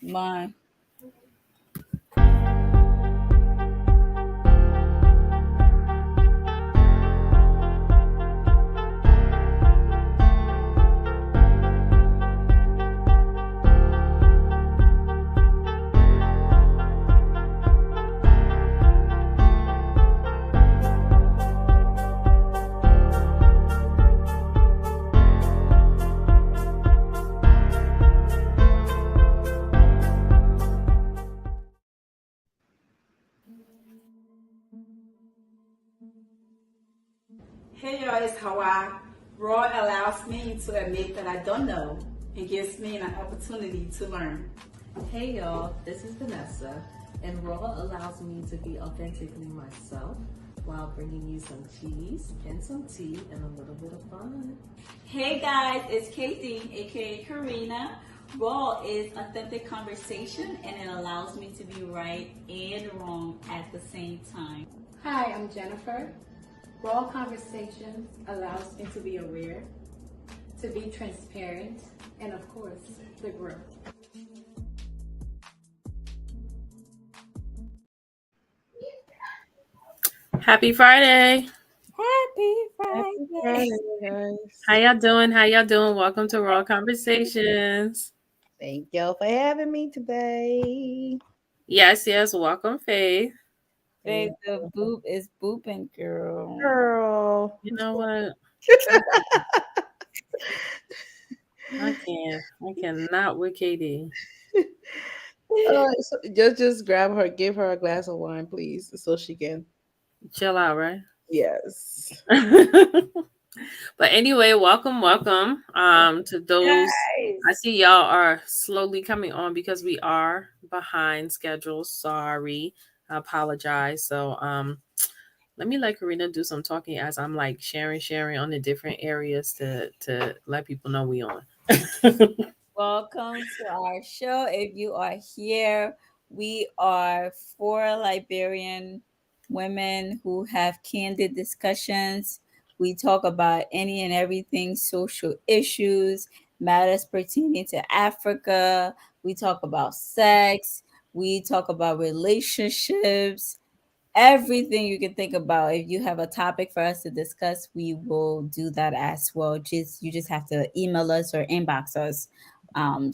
My. Hey y'all, it's Hawa. Raw allows me to admit that I don't know and gives me an opportunity to learn. Hey y'all, this is Vanessa, and Raw allows me to be authentically myself while bringing you some cheese and some tea and a little bit of fun. Hey guys, it's KD, aka Karina. Raw is authentic conversation and it allows me to be right and wrong at the same time. Hi, I'm Jennifer. Raw Conversations allows me to be aware, to be transparent, and of course, to grow. Happy Friday. Happy Happy Friday. Friday, guys. How y'all doing? How y'all doing? Welcome to Raw Conversations. Thank y'all for having me today. Yes, welcome, Faith. Babe, the boop is booping, girl. Girl. You know what? I cannot with KD. So just grab her, give her a glass of wine, please, so she can. Chill out, right? Yes. But anyway, welcome to those. I see y'all are slowly coming on because we are behind schedule. Sorry. I apologize. So let me let Karina do some talking as I'm like sharing on the different areas to let people know we on. Welcome to our show. If you are here, we are four Liberian women who have candid discussions. We talk about any and everything social issues, matters pertaining to Africa. We talk about sex. We talk about relationships, everything you can think about. If you have a topic for us to discuss, we will do that as well. You just have to email us or inbox us.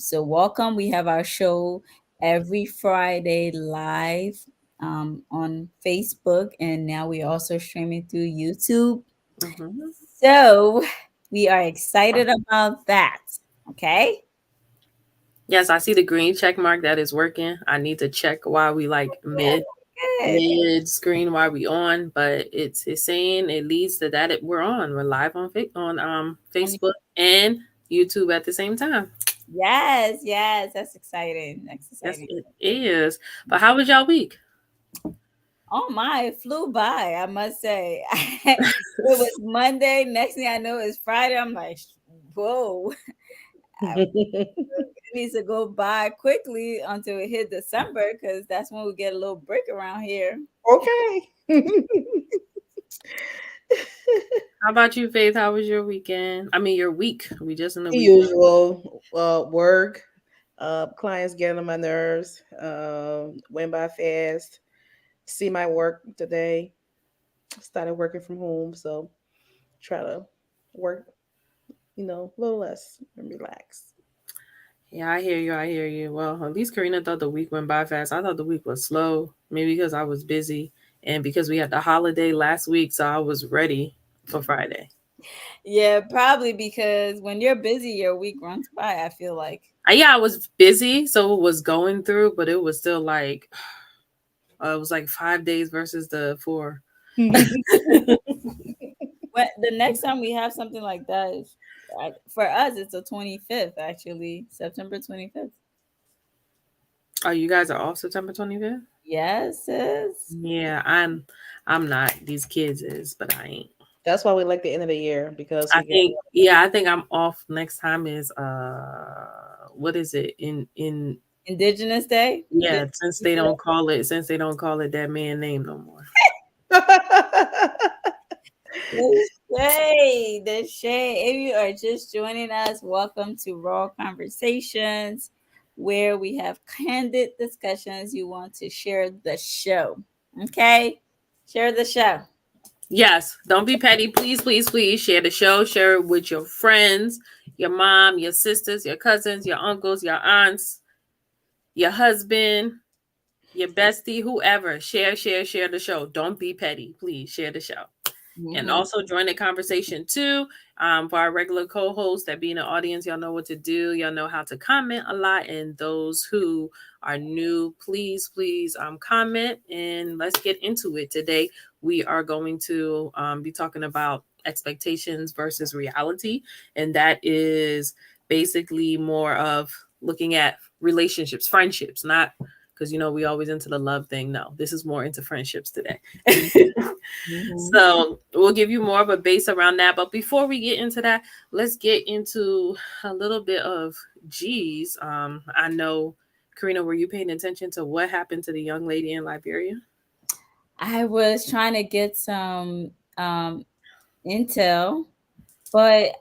So welcome. We have our show every Friday live on Facebook, and now we're also streaming through YouTube. Mhm. So we are excited about that. Okay. Yes, I see the green check mark that is working. I need to check why we like Good. mid screen while we on, but it's saying it leads to that we're on. We're live on Facebook and YouTube at the same time. Yes, that's exciting. That's Yes, exciting. it is. But how was y'all week? Oh my, it flew by, I must say. It was Monday. Next thing I know, it's Friday. I'm like, whoa, it needs to go by quickly until it hit December because that's when we get a little break around here. Okay. How about you, Faith? How was your weekend? I mean, your week. We just in the The week. usual work. Clients getting on my nerves. Went by fast. See my work today. Started working from home, so try to work, a little less and relax. Yeah, I hear you. I hear you. Well, at least Karina thought the week went by fast. I thought the week was slow, maybe because I was busy and because we had the holiday last week, so I was ready for Friday. Yeah, probably because when you're busy, your week runs by, I feel like. Yeah, I was busy, so it was going through, but it was still like it was like 5 days versus the 4. The next time we have something like that, for us, it's the 25th, actually, September 25th. Oh, you guys are off September 25th? Yes, sis. Yeah, I'm not. These kids is, but I ain't. That's why we like the end of the year because we get. I think I'm off next time is what is it in Indigenous Day. yeah, since they don't call it that man name no more. The shade. If you are just joining us, welcome to Raw Conversations. where we have candid discussions. You want to share the show. Okay? Share the show. Yes, don't be petty. Please, please, please share the show. Share it with your friends, your mom, your sisters, your cousins, your uncles, your aunts, your husband, your bestie, whoever. Share, share, share the show. Don't be petty. Please share the show. And Mm-hmm. also join the conversation too. For our regular co-hosts that be in the audience, y'all know what to do. Y'all know how to comment a lot. And those who are new, please, please comment and let's get into it. Today, we are going to be talking about expectations versus reality. And that is basically more of looking at relationships, friendships, not because we always into the love thing. No, this is more into friendships today. Mm-hmm. So we'll give you more of a base around that. But before we get into that, let's get into a little bit of G's. I know, Karina, were you paying attention to what happened to the young lady in Liberia? I was trying to get some intel, but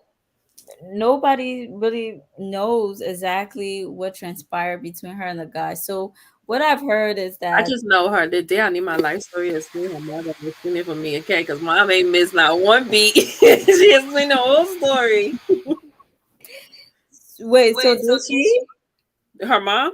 nobody really knows exactly what transpired between her and the guy. So what I've heard is I that just know her. The day I need my life story is seeing her mother explain it for me, okay? Because mom ain't missed not one beat. She explained the whole story. wait, so did she? Her mom?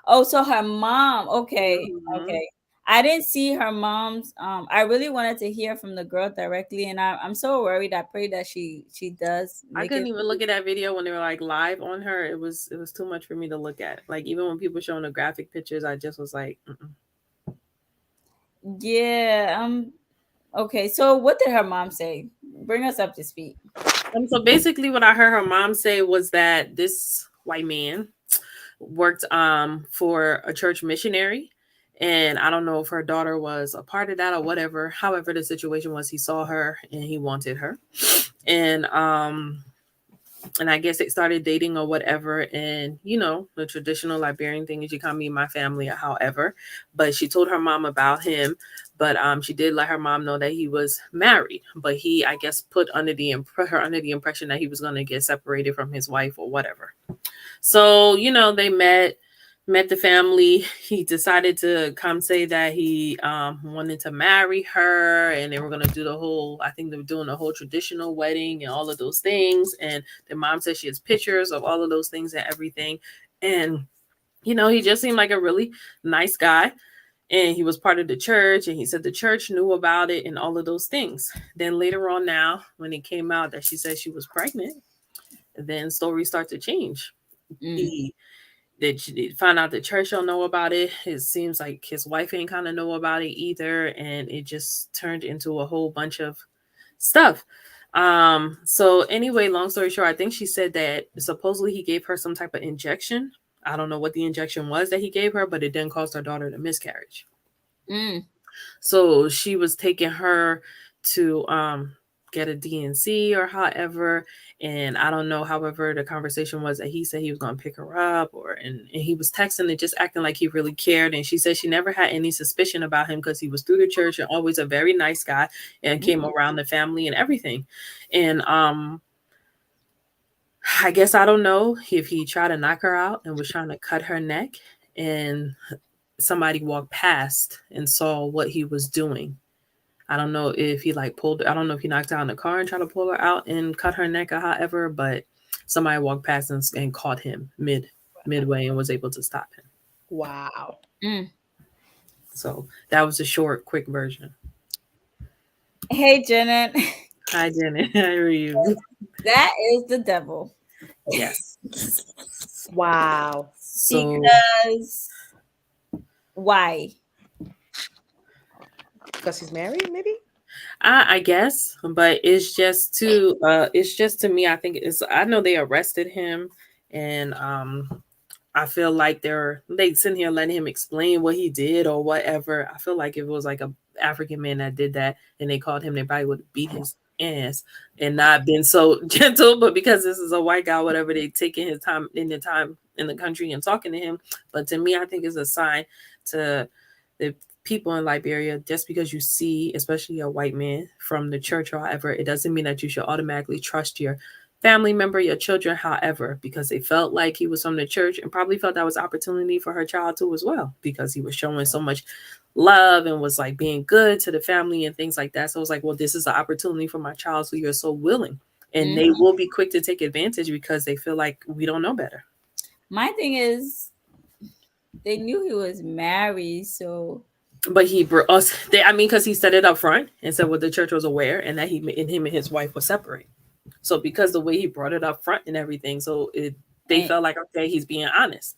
Oh, so her mom. Okay, Mhm. okay. I didn't see her mom's. I really wanted to hear from the girl directly, and I'm so worried. I pray that she does I make couldn't it. even look at that video when they were like live on her. It was too much for me to look at. Like even when people showing the graphic pictures, I just was like, mm-mm. Yeah. Okay. So what did her mom say? Bring us up to speed. So basically, what I heard her mom say was that this white man worked for a church missionary, and I don't know if her daughter was a part of that or whatever. However, the situation was he saw her and he wanted her, and I guess they started dating or whatever. And the traditional Liberian thing is you can't meet my family or however. But she told her mom about him. But she did let her mom know that he was married. But he, I guess, put her under the impression that he was going to get separated from his wife or whatever. So, they met the family. He decided to come say that he wanted to marry her and they were going to do the whole, I think they were doing the whole traditional wedding and all of those things. And the mom said she has pictures of all of those things and everything. And, he just seemed like a really nice guy. And he was part of the church. And he said the church knew about it and all of those things. Then later on now, when it came out that she said she was pregnant, then stories start to change. Mm. He did find out the church don't know about it. It seems like his wife ain't kind of know about it either, and it just turned into a whole bunch of stuff. So anyway, long story short, I think she said that supposedly he gave her some type of injection. I don't know what the injection was that he gave her, but it didn't cause her daughter to miscarriage. Mm. So she was taking her to get a DNC or however. And I don't know, however, the conversation was that he said he was going to pick her up and he was texting and just acting like he really cared. And she said she never had any suspicion about him because he was through the church and always a very nice guy and came around the family and everything. And I guess I don't know if he tried to knock her out and was trying to cut her neck and somebody walked past and saw what he was doing. I don't know if he like pulled. I don't know if he knocked her out in the car and tried to pull her out and cut her neck or however. But somebody walked past and caught him midway and was able to stop him. Wow. Mm. So that was a short, quick version. Hey, Janet. Hi, Janet. How are you? That is the devil. Yes. Wow. So Because why? Because he's married, maybe? I guess, but it's just to me. I think it's. I know they arrested him, and I feel like they sitting here letting him explain what he did or whatever. I feel like if it was like a African man that did that and they called him, they probably would beat his ass and not been so gentle. But because this is a white guy, whatever, they taking his time in the country and talking to him. But to me, I think it's a sign to the people in Liberia, just because you see, especially a white man from the church or whatever, it doesn't mean that you should automatically trust your family member, your children, however, because they felt like he was from the church and probably felt that was opportunity for her child too as well, because he was showing so much love and was like being good to the family and things like that. So I was like, well, this is an opportunity for my child, so you're so willing. And they Mhm. will be quick to take advantage because they feel like we don't know better. My thing is, they knew he was married, so But he brought us. They, I mean, because he said it up front and said what the church was aware and that he and him and his wife were separate. So because the way he brought it up front and everything, so they and, felt like okay, he's being honest,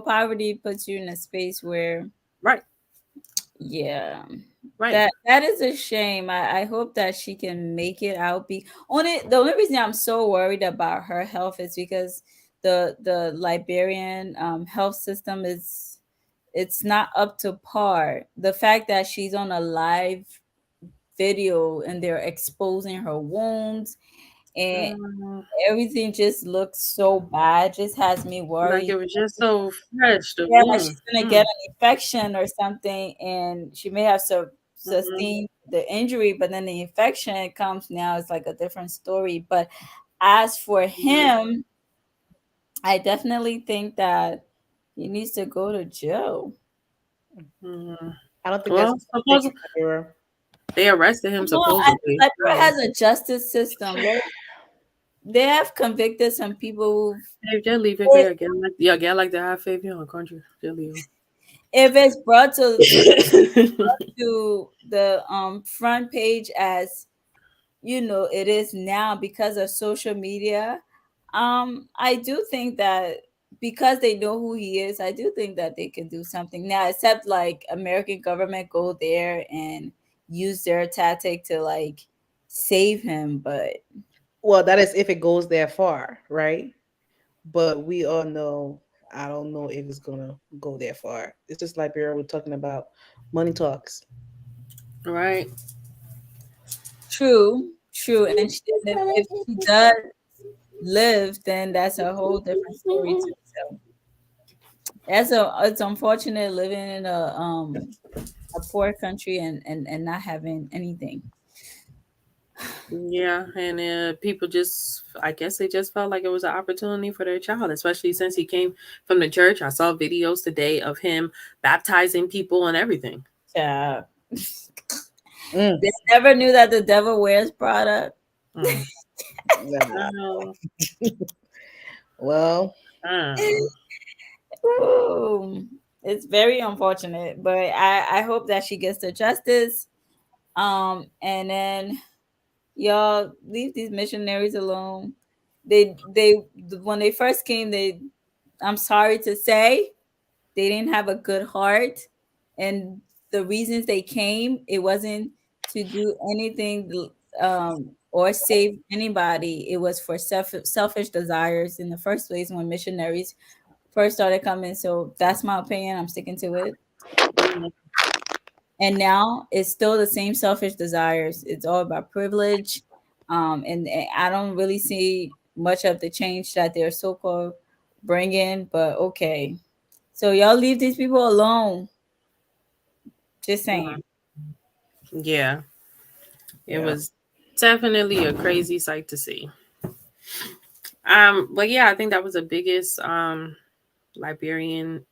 poverty puts you in a space where, right? yeah, Right. that is a shame. I hope that she can make it out. The only reason I'm so worried about her health is because the Liberian health system is, it's not up to par. The fact that she's on a live video and they're exposing her wounds and Mm, everything just looks so bad, just has me like worried. it was just so fresh, the Yeah, wound. she's gonna get an infection or something, and she may have Mm-hmm. sustained the injury, but then the infection comes now. It's like a different story. But as for him, I definitely think that he needs to go to jail. Mm-hmm. I don't think that's Well, a stick suppose in the mirror. they arrested him No, supposedly. Liberia has a justice system. They have convicted some people. Hey, just leave it If there again. Like, yeah, again, like the have faith in our country. Just leave if it's brought him. to the front page as it is now because of social media, I do think that because they know who he is, I do think that they can do something now, except like American government go there and use their tactic to like save him. But Well, that is if it goes that far, right? But we all know, I don't know if it's gonna go that far. It's just like we're talking about money talks. Right. true, and if she does live, then that's a whole different story too. So it's unfortunate living in a poor country and not having anything. Yeah, and people just, I guess they just felt like it was an opportunity for their child, especially since he came from the church. I saw videos today of him baptizing people and everything. Yeah. Mm, They never knew that the devil wears Prada. Mm. nah. Oh, Well, oh. Ooh, it's very unfortunate, but I hope that she gets the justice. And then y'all leave these missionaries alone. They when they first came, I'm sorry to say, they didn't have a good heart, and the reasons they came, it wasn't to do anything or save anybody. It was for selfish desires in the first place when missionaries first started coming. So that's my opinion. I'm sticking to it. Mm. And now it's still the same selfish desires. It's all about privilege. And I don't really see much of the change that they're so-called bringing, but okay. So y'all leave these people alone. Just saying. Yeah, it yeah. was definitely a crazy sight to see. But yeah, I think that was the biggest Liberian.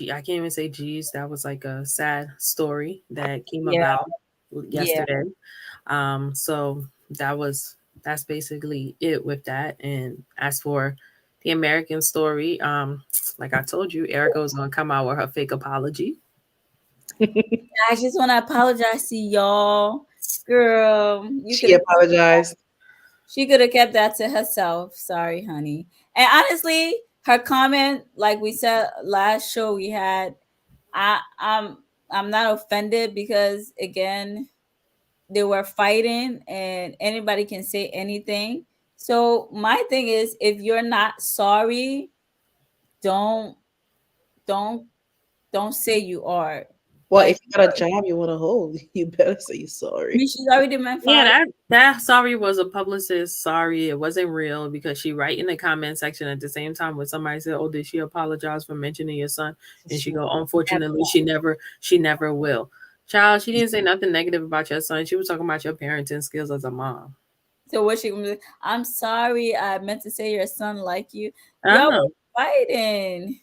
I can't even say geez. That was like a sad story that came Yeah, about yeah, yesterday. So that's basically it with that. And as for the American story, like I told you, Erica's gonna come out with her fake apology. I just want to apologize to y'all. Girl, you could She have apologized. she could have kept that to herself. Sorry, honey. And honestly, her comment, like we said last show we had, I I'm not offended because again, they were fighting and anybody can say anything. So my thing is, if you're not sorry, don't don't don't say you are. Well, But if you got a job you want to hold, you better say you're I mean, sorry. she's already been Yeah, fired. that sorry was a publicist sorry. It wasn't real because she write in the comment section at the same time when somebody said, "Oh, did she apologize for mentioning your son?" And she She go, never. "Unfortunately, she never will." Child, she didn't say nothing negative about your son. She was talking about your parenting skills as a mom. So what she gonna be? I'm sorry, I meant to say your son like you. Y'all Oh were fighting.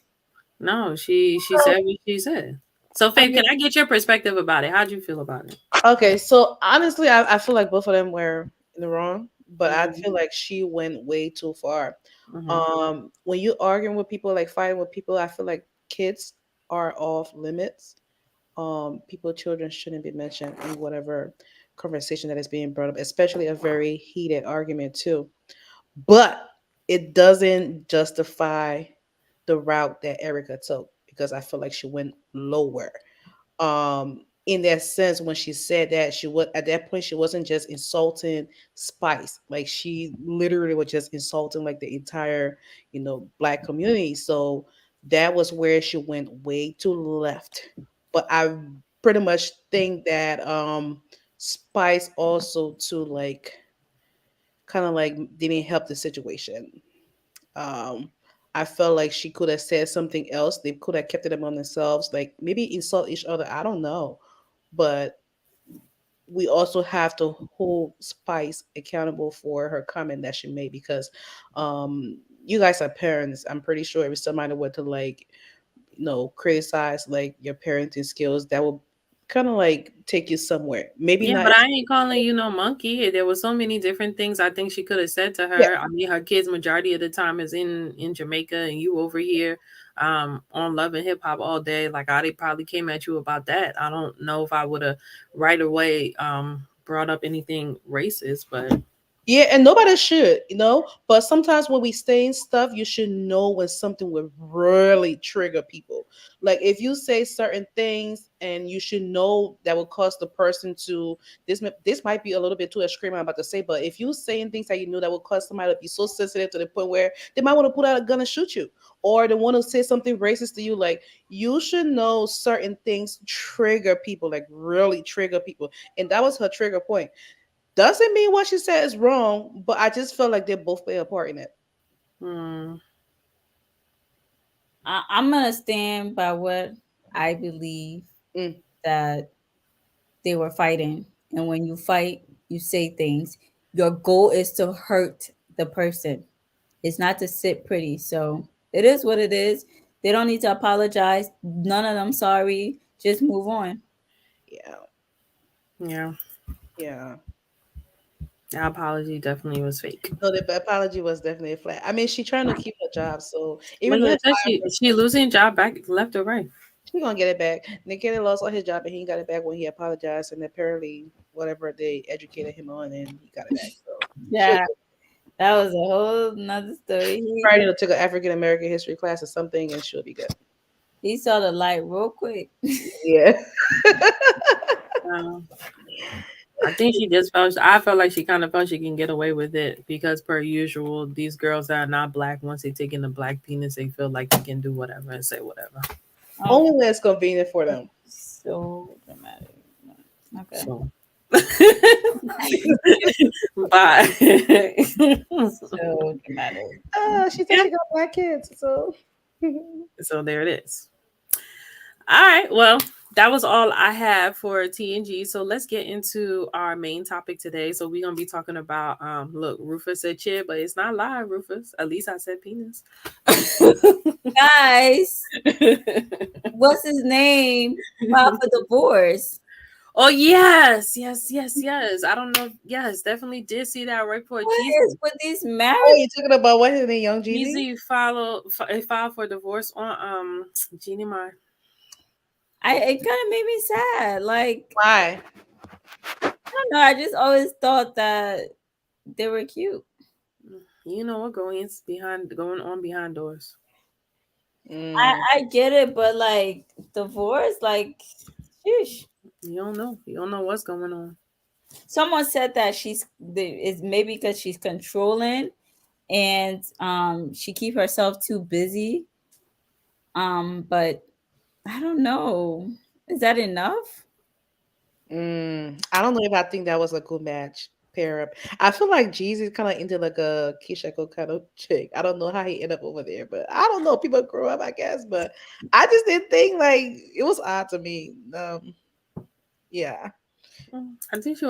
no, she said what she said. So I Faith, mean, can I get your perspective about it? How'd you feel about it? okay, so honestly, I feel like both of them were in the wrong, but I Mm-hmm. feel like she went way too far. Mm-hmm. When you arguing with people, like fighting with people, I feel like kids are off limits. People, children shouldn't be mentioned in whatever conversation that is being brought up, especially a very heated argument too. But it doesn't justify the route that Erica took because I feel like she went lower. In that sense, when she said that, she was at that point she wasn't just insulting Spice, like she literally was just insulting like the entire, black community. So that was where she went way to left. But I pretty much think that Spice also to like kind of like didn't help the situation. um, I felt like she could have said something else. They could have kept it among themselves, like maybe insult each other. I don't know, but we also have to hold Spice accountable for her comment that she made because, you guys are parents. I'm pretty sure if somebody were to like, criticize like your parenting skills, that will kind of like take you somewhere. Maybe Yeah, not. but I ain't calling you no monkey. There was so many different things I think she could have said to Yeah, her. I mean, her kids majority of the time is in Jamaica, and you over here on Love and Hip Hop all day. Like I probably came at you about that. I don't know if I would have right away brought up anything racist, but yeah, and nobody should, But sometimes when we say in stuff, you should know when something will really trigger people. Like if you say certain things, and you should know that will cause the person to this might be a little bit too extreme I'm about to say, but if you saying things that you know that will cause somebody to be so sensitive to the point where they might want to put out a gun and shoot you, or they want to say something racist to you, like you should know certain things trigger people, like really trigger people, and that was her trigger point. Doesn't mean what she said is wrong, but I just felt like they both play a part in it. mm, I'm gonna stand by what I believe Mm, that they were fighting. And when you fight, you say things. Your goal is to hurt the person. It's not to sit pretty. So it is what it is. They don't need to apologize. None of them sorry. Just move on. yeah, yeah, yeah. that apology definitely was fake. No, the apology was definitely a flat. I mean, she trying to keep her job, so But even though yeah, they said fired her, she losing job back left or right. she gonna get it back. Nick Cannon lost all his job, and he got it back when he apologized, and apparently whatever they educated him on, and he got it back. So she'll Yeah, that was a whole nother story. probably need to take an African American history class or something, and she'll be good. He saw the light real quick. Yeah. Um, I think she just felt. I felt like she kind of felt she can get away with it because, per usual, these girls that are not black, once they take in the black penis, they feel like they can do whatever and say whatever. Oh, Only when it's convenient for them. so dramatic. Okay. So, bye. So dramatic. She said Yeah. she got black kids, so. So there it is. All right. Well, that was all I have for TNG. So let's get into our main topic today. So we're gonna be talking about look, Rufus said chip, but it's not live, Rufus. At least I said penis. Guys, what's his name? Filed for divorce. Oh yes, yes, yes, yes. I don't know. Yes, definitely did see that report. What Jeezy, is with these Oh, marriage? you talking about what his name, Young Jeezy? Jeezy filed for divorce on Jeannie Mai. It kind of made me sad. Like, Why? I don't know. I just always thought that they were cute. You know what going on behind doors. Mm, I get it, but like divorce, like, sheesh. You don't know what's going on. Someone said that is maybe because she's controlling and she keep herself too busy. But I don't know. Is that enough? I don't know if I think that was a good match pair up. I feel like Jeezy's kind of into like a Keisha Cole kind of chick. I don't know how he ended up over there, but I don't know. People grow up, I guess, but I just didn't think like it was odd to me. Yeah. I think he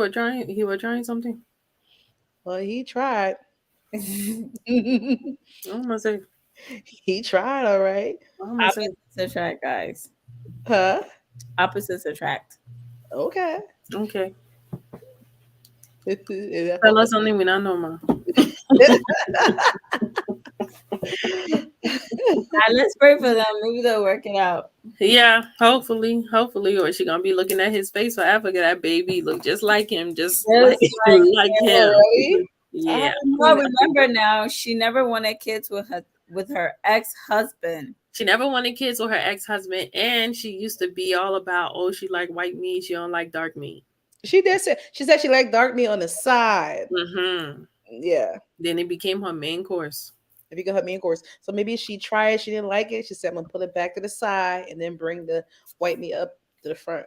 was trying something. Well, he tried. I'm gonna say, He tried, all right. I'm gonna say, Opposites attract, guys. Huh? Opposites attract. Okay. okay. I Tell hope us something we not know, ma. Let's pray for them. Maybe they'll work it out. Yeah, hopefully, or she gonna be looking at his face forever. Cause that baby look just like him, just like Just like like Oh, him. really? I Yeah, haven't well, seen that. remember now, she never wanted kids with her ex-husband. she never wanted kids with her ex husband, and she used to be all about, oh, she like white meat, she don't like dark meat. She did say she said she liked dark meat on the side. Mm-hmm. Yeah. Then it became her main course. If you got her main course. So maybe she tried, she didn't like it. She said, I'm gonna put it back to the side and then bring the white meat up to the front.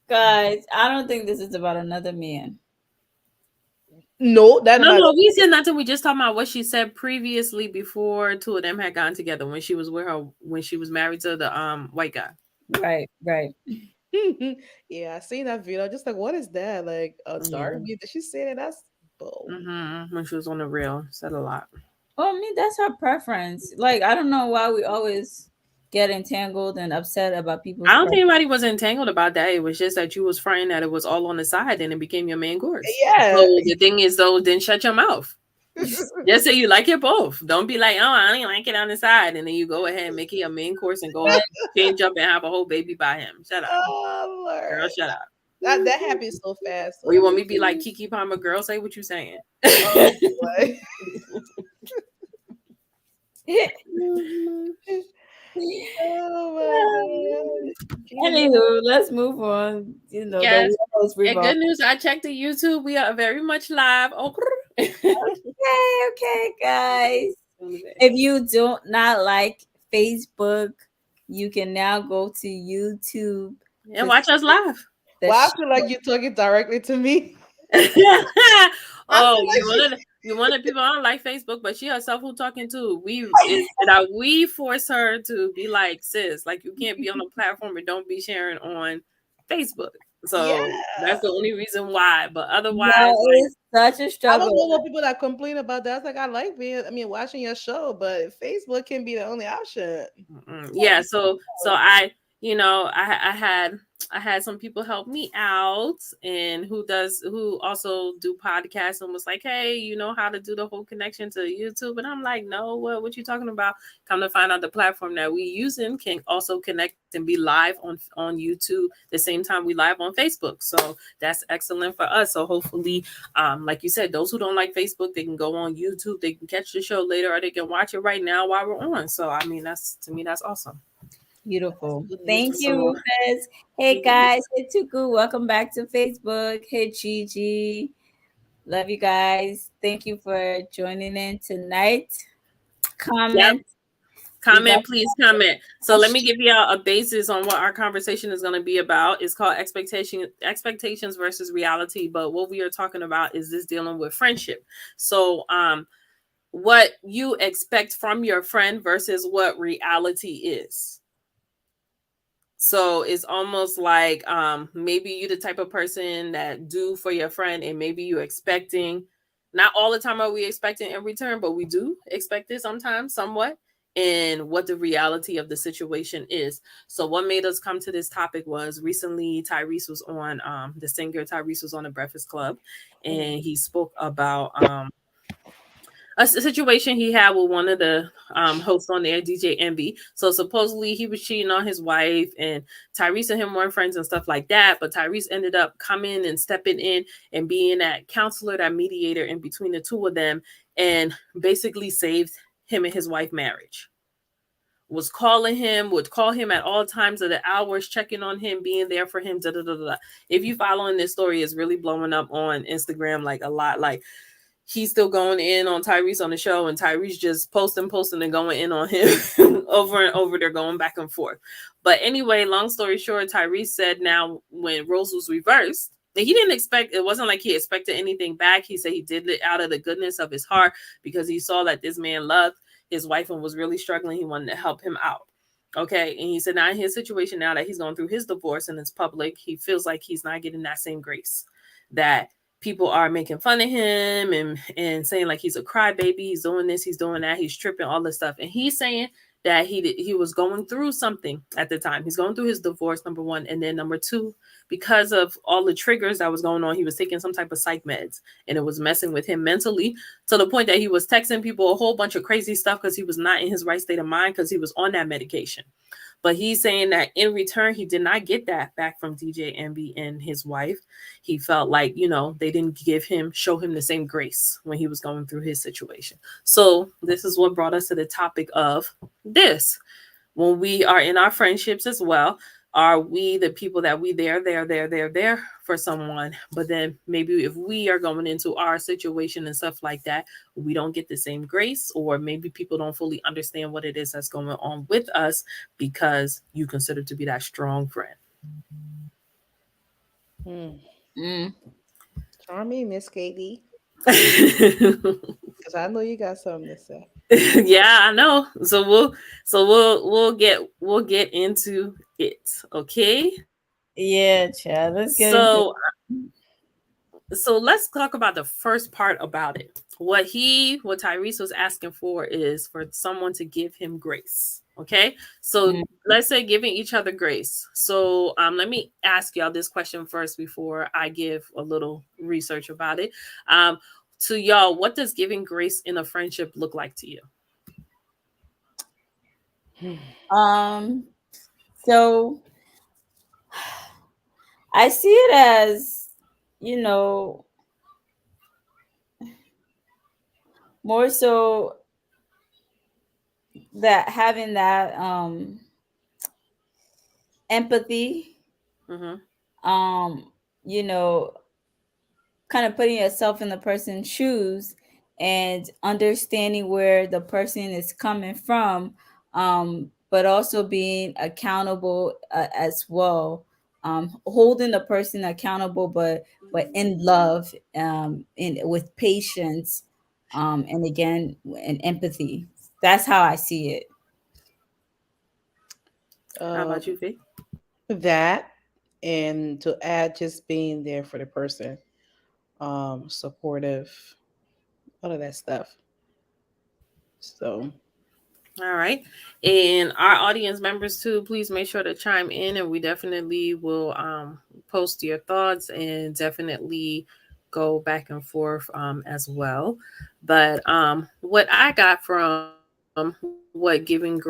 Guys, I don't think this is about another man. No, that No, about no, we said nothing. We just talking about what she said previously before two of them had gotten together when she was with her when she was married to the white guy. Right, right. yeah, I seen that video. Just like, what is that? Like a Yeah. dark meat? Did she say that? That's bold. Mm-hmm. When she was on the real, said a lot. Well, I mean, that's her preference. Like, I don't know why we always get entangled and upset about people's I don't think preference. anybody was entangled about that. It was just that you was frying that it was all on the side and it became your main course. So Yeah. the thing is though, then shut your mouth. Just say you like it both. Don't be like, oh, I don't like it on the side. And then you go ahead and make it your main course and go change up and have a whole baby by him. Shut up. Oh Girl, Lord. shut up. That happened so fast. Or you want me to be like Kiki Palmer, girl, say what you saying. Oh boy. Oh my god. Anywho, let's move on. You know, the Yes. world's And revolving. good news, I checked the YouTube. We are very much live. Oh, Okay, guys. If you do not like Facebook, you can now go to YouTube. and watch us live. The Well, I sh- feel like you're talking directly to me. I Oh, feel like you wanted people on like Facebook, but she herself who talking to. We force her to be like, sis, like you can't be on a platform and don't be sharing on Facebook. So yeah. that's the only reason why. But otherwise, no, like it's such a I don't struggle. know what people that complain about that. It's like I like watching your show, but Facebook can be the only option. yeah, so I had some people help me out and who also do podcasts and was like, hey, you know how to do the whole connection to YouTube? And I'm like, no, what you talking about? Come to find out the platform that we using can also connect and be live on YouTube the same time we live on Facebook. So that's excellent for us. So hopefully, like you said, those who don't like Facebook, they can go on YouTube, they can catch the show later, or they can watch it right now while we're on. So I mean, that's to me, that's awesome. Beautiful. Good news Thank for you, you. So Rufus. Hey guys, hey Tuku, welcome back to Facebook. Hey Gigi. Love you guys. Thank you for joining in tonight. yep. Comment. We Comment, love please comment. So let me give you a basis on what our conversation is going to be about. It's called expectations versus reality. But what we are talking about is this dealing with friendship. So what you expect from your friend versus what reality is. So it's almost like maybe you the type of person that do for your friend, and maybe you expecting. Not all the time are we expecting in return, but we do expect it sometimes, somewhat. And what the reality of the situation is. So what made us come to this topic was recently Tyrese was on the singer Tyrese was on the Breakfast Club, and he spoke about a situation he had with one of the hosts on there, DJ Envy. So supposedly he was cheating on his wife, and Tyrese and him weren't friends and stuff like that. But Tyrese ended up coming and stepping in and being that counselor, that mediator in between the two of them, and basically saved him and his wife marriage. Was calling him, would call him at all times of the hours, checking on him, being there for him. Da, da, da, da. If you following this story, it's really blowing up on Instagram like a lot. Like he's still going in on Tyrese on the show, and Tyrese just posting and going in on him over and over. They're going back and forth. But anyway, long story short, Tyrese said now when roles was reversed, he didn't expect, it wasn't like he expected anything back. He said he did it out of the goodness of his heart because he saw that this man loved his wife and was really struggling. He wanted to help him out. Okay. And he said now in his situation, now that he's going through his divorce and it's public, he feels like he's not getting that same grace that people are making fun of him and saying like he's a crybaby, he's doing this, he's doing that, he's tripping, all this stuff. And he's saying that he was going through something at the time. He's going through his divorce, number one, and then number two, because of all the triggers that was going on, he was taking some type of psych meds, and it was messing with him mentally to the point that he was texting people a whole bunch of crazy stuff because he was not in his right state of mind because he was on that medication. But he's saying that in return, he did not get that back from DJ Envy and his wife. He felt like, they didn't show him the same grace when he was going through his situation. So this is what brought us to the topic of this. When we are in our friendships as well, are we the people that we there for someone, but then maybe if we are going into our situation and stuff like that, we don't get the same grace, or maybe people don't fully understand what it is that's going on with us because you consider to be that strong friend. Mm. Charm me, Miss KD, because I know you got something to say. Yeah, I know. So we'll get into it. Okay. Yeah, child. Let's get into. So let's talk about the first part about it. What Tyrese was asking for is for someone to give him grace. Okay. So let's say giving each other grace. So let me ask y'all this question first before I give a little research about it. To y'all, what does giving grace in a friendship look like to you? So I see it as, you know, more so that having that empathy, Mm-hmm. um, you know, kind of putting yourself in the person's shoes and understanding where the person is coming from, but also being accountable as well, holding the person accountable, but in love, in with patience, and again, and empathy. That's how I see it. How about you, Um, Faye? that, and to add, just being there for the person, supportive, all of that stuff. So, All right. And our audience members too, please make sure to chime in, and we definitely will post your thoughts and definitely go back and forth as well. But what I got from what giving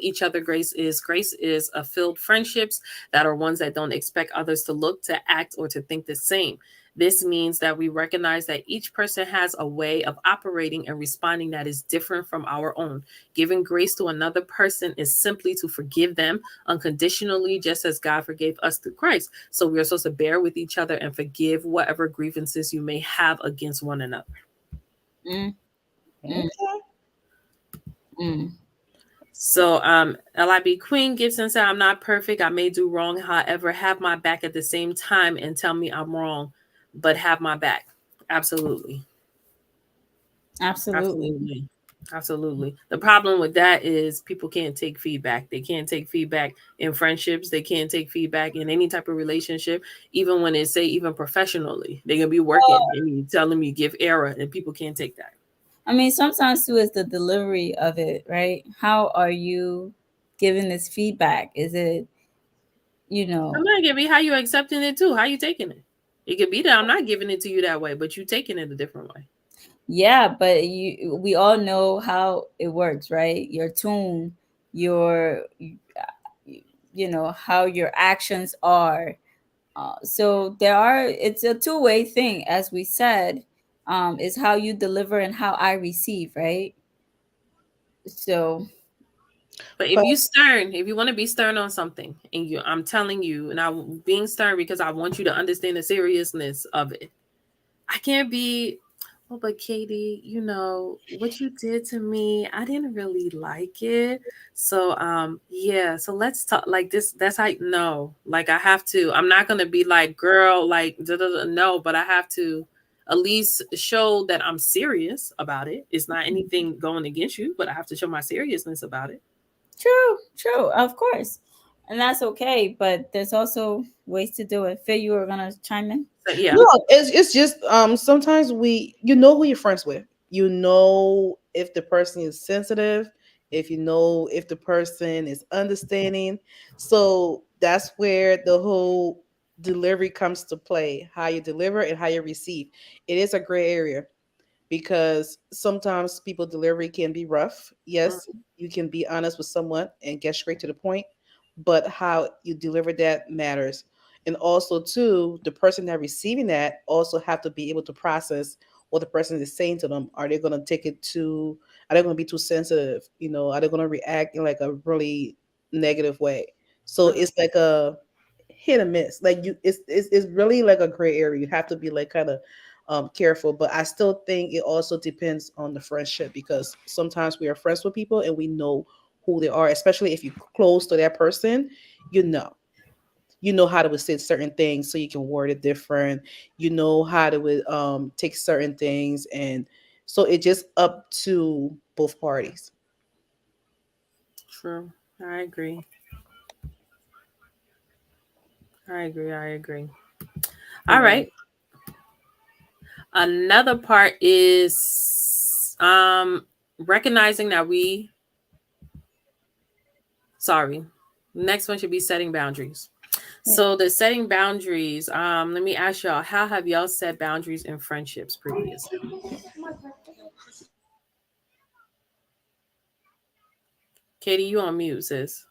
each other grace is a filled friendships that are ones that don't expect others to look, to act, or to think the same. This means that we recognize that each person has a way of operating and responding that is different from our own. Giving grace to another person is simply to forgive them unconditionally, just as God forgave us through Christ. So we are supposed to bear with each other and forgive whatever grievances you may have against one another. Mm, mm, okay. mm. So, LIB Queen Gibson said, I'm not perfect. I may do wrong. However, have my back at the same time and tell me I'm wrong, but have my back. Absolutely. Absolutely. Absolutely. Absolutely. The problem with that is people can't take feedback. They can't take feedback in friendships. They can't take feedback in any type of relationship, even when they say, even professionally. They're going to be working and you tell them you give error, and people can't take that. I mean, sometimes too is the delivery of it, right? How are you giving this feedback? Is it, you I'm know, not giving how you accepting it too. How you taking it? It could be that I'm not giving it to you that way, but you taking it a different way. yeah, but we all know how it works, right? Your tune, your, how your actions are. So it's a two-way thing, as we said, is how you deliver and how I receive, right? So, But But if you want to be stern on something, and I'm telling you, and I'm being stern because I want you to understand the seriousness of it. I can't be, oh, but Katie, what you did to me, I didn't really like it. So, yeah, so let's talk like this. That's how, no, like I have to, I'm not going to be like, girl, like, no, but I have to at least show that I'm serious about it. It's not anything going against you, but I have to show my seriousness about it. true, of course. And that's okay, but there's also ways to do it. Phil, you were gonna chime in? Yeah. No, it's just sometimes you know who you're friends with. You know if the person is sensitive, if you know if the person is understanding. So that's where the whole delivery comes to play. How you deliver and how you receive. It is a gray area because sometimes people delivery can be rough. Mm, Yes, you can be honest with someone and get straight to the point, but how you deliver that matters. And also too, the person that receiving that also have to be able to process what the person is saying to them. Are they going to take it too, are they going to be too sensitive? You know, are they going to react in like a really negative way? So mm. it's like a hit and miss. Like it's really like a gray area. You have to be like kind of careful. But I still think it also depends on the friendship because sometimes we are friends with people and we know who they are, especially if you're close to that person. You know, you know how to say certain things so you can word it different. You know how to take certain things, and so it just up to both parties. True. I agree. I agree. I agree. All Right. right. Another part is recognizing that we sorry. Next one should be setting boundaries. So the setting boundaries, let me ask y'all, how have y'all set boundaries in friendships previously? Katie, you on mute, sis.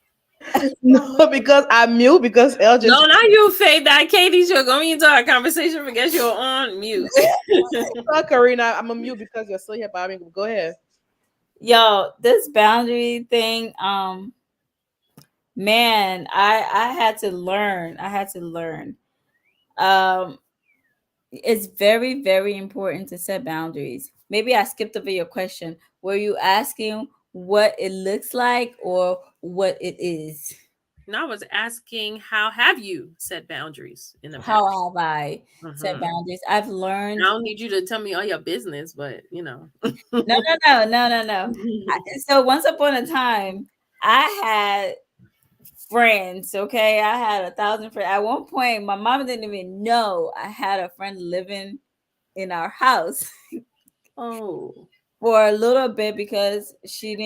No, because I mute because Elle No, just not you, Faye. That Katie should go into our conversation because you're on mute. Karina. I'm a mute because you're still here, Bobby. Go ahead. Yo, this boundary thing, man, I had to learn. I had to learn. Um, it's very, very important to set boundaries. Maybe I skipped over your question. Were you asking what it looks like or what it is? And I was asking, how have you set boundaries in the past? How have I set Hmm. boundaries? I've I learned. don't need you to tell me all your business, but you know. No, no, no, no, no, no. So once upon a time, I had friends. Okay, I had 1,000 friends. At one point, my mom didn't even know I had a friend living in our house Oh. for a little bit because she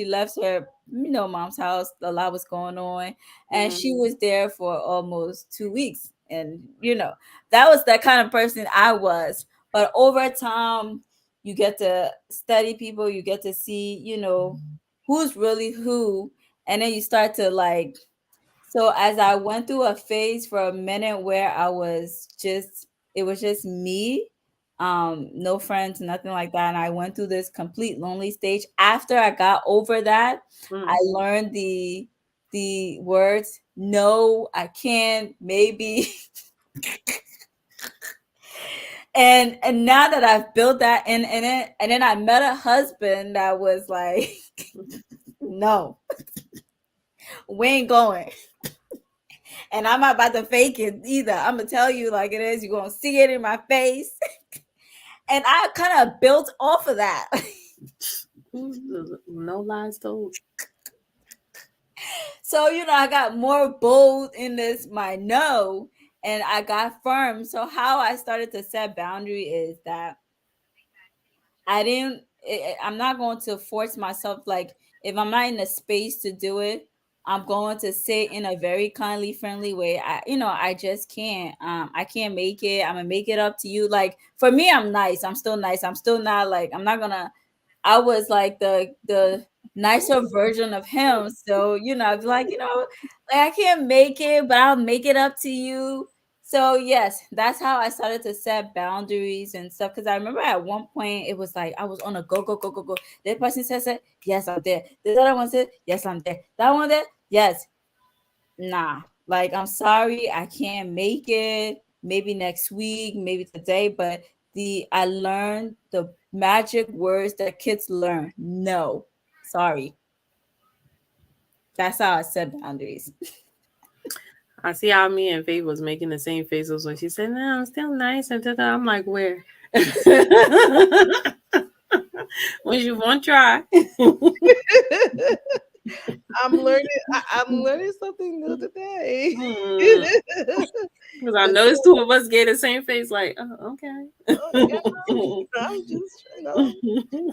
left her mom's house. A lot was going on, and Hmm. she was there for almost 2 weeks. And that was that kind of person I was. But over time, you get to study people, you get to see who's really who, and then you start to like. So as I went through a phase for a minute where it was just me, no friends, nothing like that. And I went through this complete lonely stage. After I got over that, I Mm. learned the words no, I can't, maybe. And now that I've built that in it, and then I met a husband that was like, no, we ain't going. And I'm not about to fake it either. I'm gonna tell you like it is. You're gonna see it in my face. And I kind of built off of that. No lies told. So, I got more bold in this my no, and I got firm. So how I started to set boundary is that I'm not going to force myself. Like, if I'm not in the space to do it, I'm going to say in a very kindly, friendly way. I just can't. I can't make it. I'm gonna make it up to you. Like, for me, I'm nice. I'm still nice. I'm still not like, I'm not gonna. I was like the nicer version of him. So, I'd be like, like, I can't make it, but I'll make it up to you. So yes, that's how I started to set boundaries and stuff. Because I remember at one point it was like I was on a go go go go go. That person said, yes, I'm there. This other one said, yes, I'm there. That one there, yes, nah. Like, I'm sorry, I can't make it. Maybe next week, maybe today. But the I learned the magic words that kids learn. No, sorry. That's how I set boundaries. I see how me and Faith was making the same faces when she said, "No, I'm still nice." And da-da. I'm like, "Where?" When you won't try. I'm learning. I'm learning something new today. Mm. Because I noticed two of us get the same face, like, oh, Oh, yeah, okay. I'm just,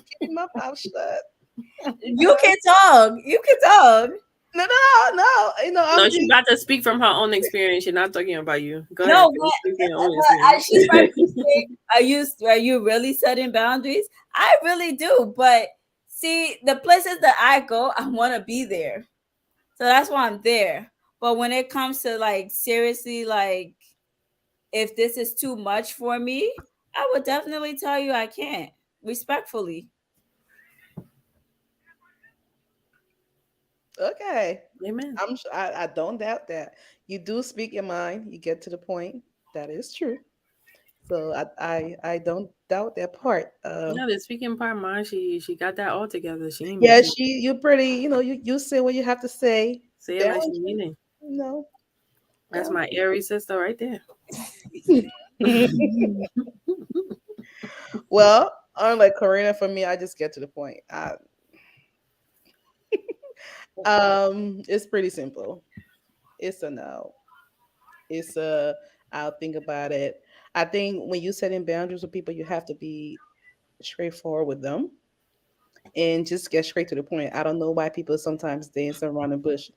keeping my mouth shut. You can talk. You can talk. No, no, no. I'm No, she just. about to speak from her own experience. She's not talking about you. Go ahead. No, Speak from your own she's probably experience. saying, are you really setting boundaries? I really do, but see, the places that I go, I want to be there, so that's why I'm there. But when it comes to like seriously, like if this is too much for me, I would definitely tell you I can't respectfully. Okay. Amen. I don't doubt that. You do speak your mind. You get to the point. That is true. So I don't doubt that part. No, the speaking part, mine, she got that all together. She ain't Yeah, missing. you're pretty. You say what you have to say. Say it like she Boundaries. mean it. No That's my boundaries. Aries sister right there. Well, unlike Karina, for me, I just get to the point. It's pretty simple. It's a no. It's a I'll think about it. I think when you setting boundaries with people, you have to be straightforward with them and just get straight to the point. I don't know why people sometimes dance around the bush,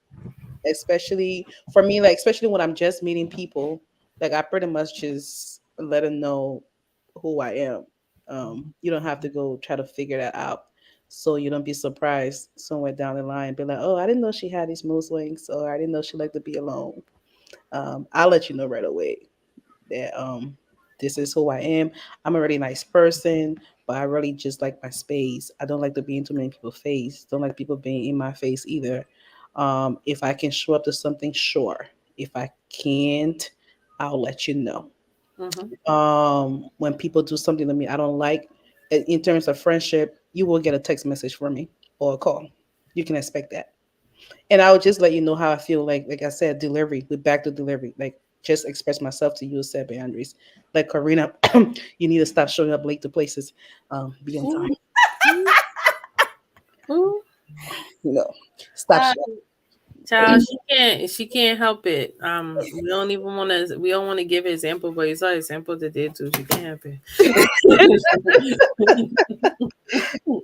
especially for me, like especially when I'm just meeting people. Like I pretty much just let them know who I am. You don't have to go try to figure that out. So you don't be surprised somewhere down the line, be like, "Oh, I didn't know she had these mood swings," or "I didn't know she liked to be alone." I'll let you know right away that this is who I am. I'm a really nice person, but I really just like my space. I don't like to be in too many people's face. Don't like people being in my face either. If I can show up to something, sure. If I can't, I'll let you know. Mm-hmm. When people do something to me I don't like, in terms of friendship, you will get a text message from me or a call. You can expect that. And I would just let you know how I feel. Like I said, delivery. We're back to delivery. Like just express myself to you, set boundaries. Like Karina, you need to stop showing up late to places. Be on time. Ooh, ooh. You know, stop Uh, showing. Child, she can't help it. We don't even want to. We don't want to give example, but it's an example that did too. She can't help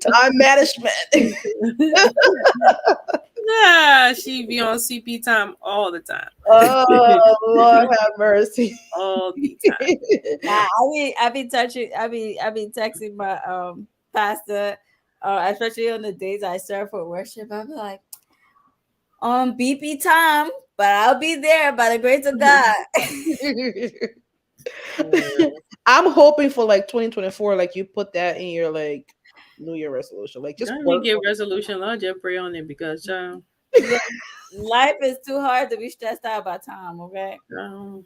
Time management. it. Yeah, she be on CP time all the time. Oh Lord have mercy. All the time. nah, I be touching, I be texting my pastor, especially on the days I serve for worship. I be like, BP time, but I'll be there by the grace of God. I'm hoping for like 2024, like you put that in your like New Year resolution. Like just Don't even work get on resolution. I'll just pray on it because Look, life is too hard to be stressed out by time. Okay. um,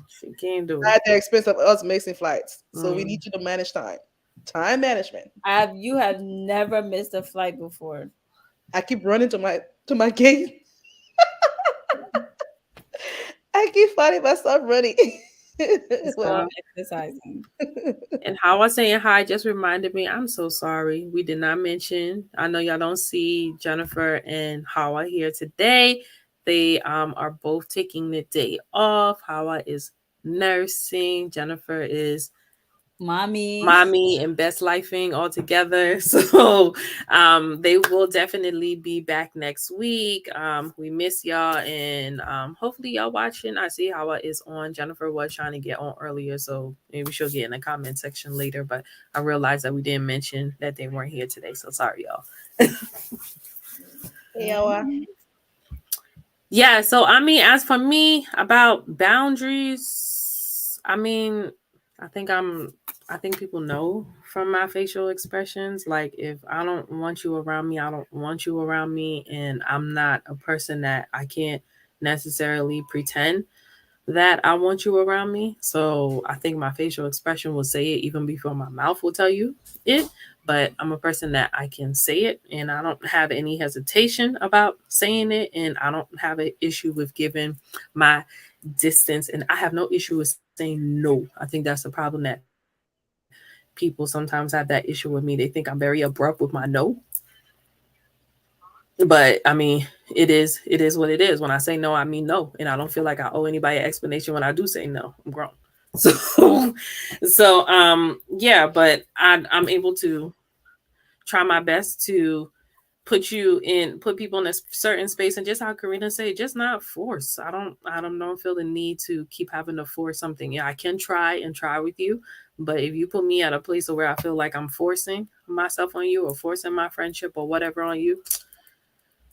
she can't do at it. the expense of us missing flights. So we Mm. need you to manage time. Time management. You have never missed a flight before. I keep running to my gate. I keep finding myself running. It's Well, called So, exercising. and how I saying hi just reminded me. I'm so sorry. We did not mention. I know y'all don't see Jennifer and Hawa here today. They are both taking the day off. Hawa is nursing. Jennifer is Mommy. mommy and best lifing all together. So they will definitely be back next week. We miss y'all, and hopefully y'all watching. I see how it is on. Jennifer was trying to get on earlier, so maybe she'll get in the comment section later, but I realized that we didn't mention that they weren't here today, so sorry y'all. yeah, Yeah, so I mean, as for me about boundaries, I mean, I think I'm I think people know from my facial expressions, like if I don't want you around me, I don't want you around me, and I'm not a person that I can't necessarily pretend that I want you around me. So I think my facial expression will say it even before my mouth will tell you it. But I'm a person that I can say it and I don't have any hesitation about saying it. And I don't have an issue with giving my distance. And I have no issue with saying no. I think that's the problem that people sometimes have that issue with me. They think I'm very abrupt with my no. But I mean, it is what it is. When I say no, I mean no, and I don't feel like I owe anybody an explanation when I do say no. I'm grown. So yeah, but I'm able to try my best to put people in a certain space, and just how Karina said, just not force. I don't feel the need to keep having to force something. Yeah, I can try and try with you, but if you put me at a place where I feel like I'm forcing myself on you or forcing my friendship or whatever on you,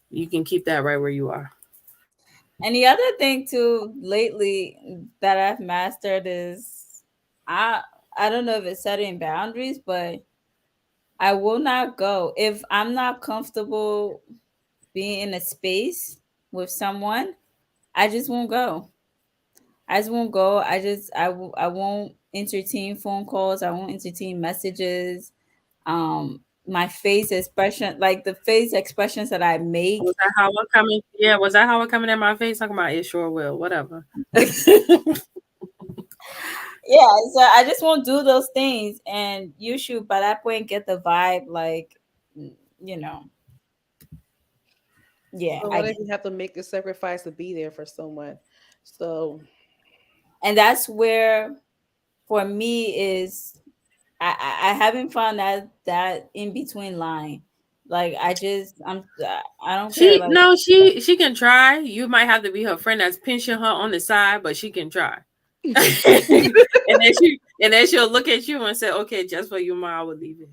you can keep that right where you are. And the other thing too lately that I've mastered is I I don't know if it's setting boundaries, but I will not go if I'm not comfortable being in a space with someone. I just won't go. I just won't go. I won't entertain phone calls. I won't entertain messages. My face expression, like the face expressions that I make. Was that how I coming? Yeah, was that how I coming in my face? Talking about it sure will. Whatever. Yeah, so I just won't do those things, and you should by that point get the vibe, like, you know, yeah, But I what if get, you have to make the sacrifice to be there for someone? So and that's where for me is I haven't found that in between line. Like I don't care. She Like no, she can try. You might have to be her friend that's pinching her on the side, but she can try. And then she'll look at you and say, "Okay, just for you, ma, I will leave it."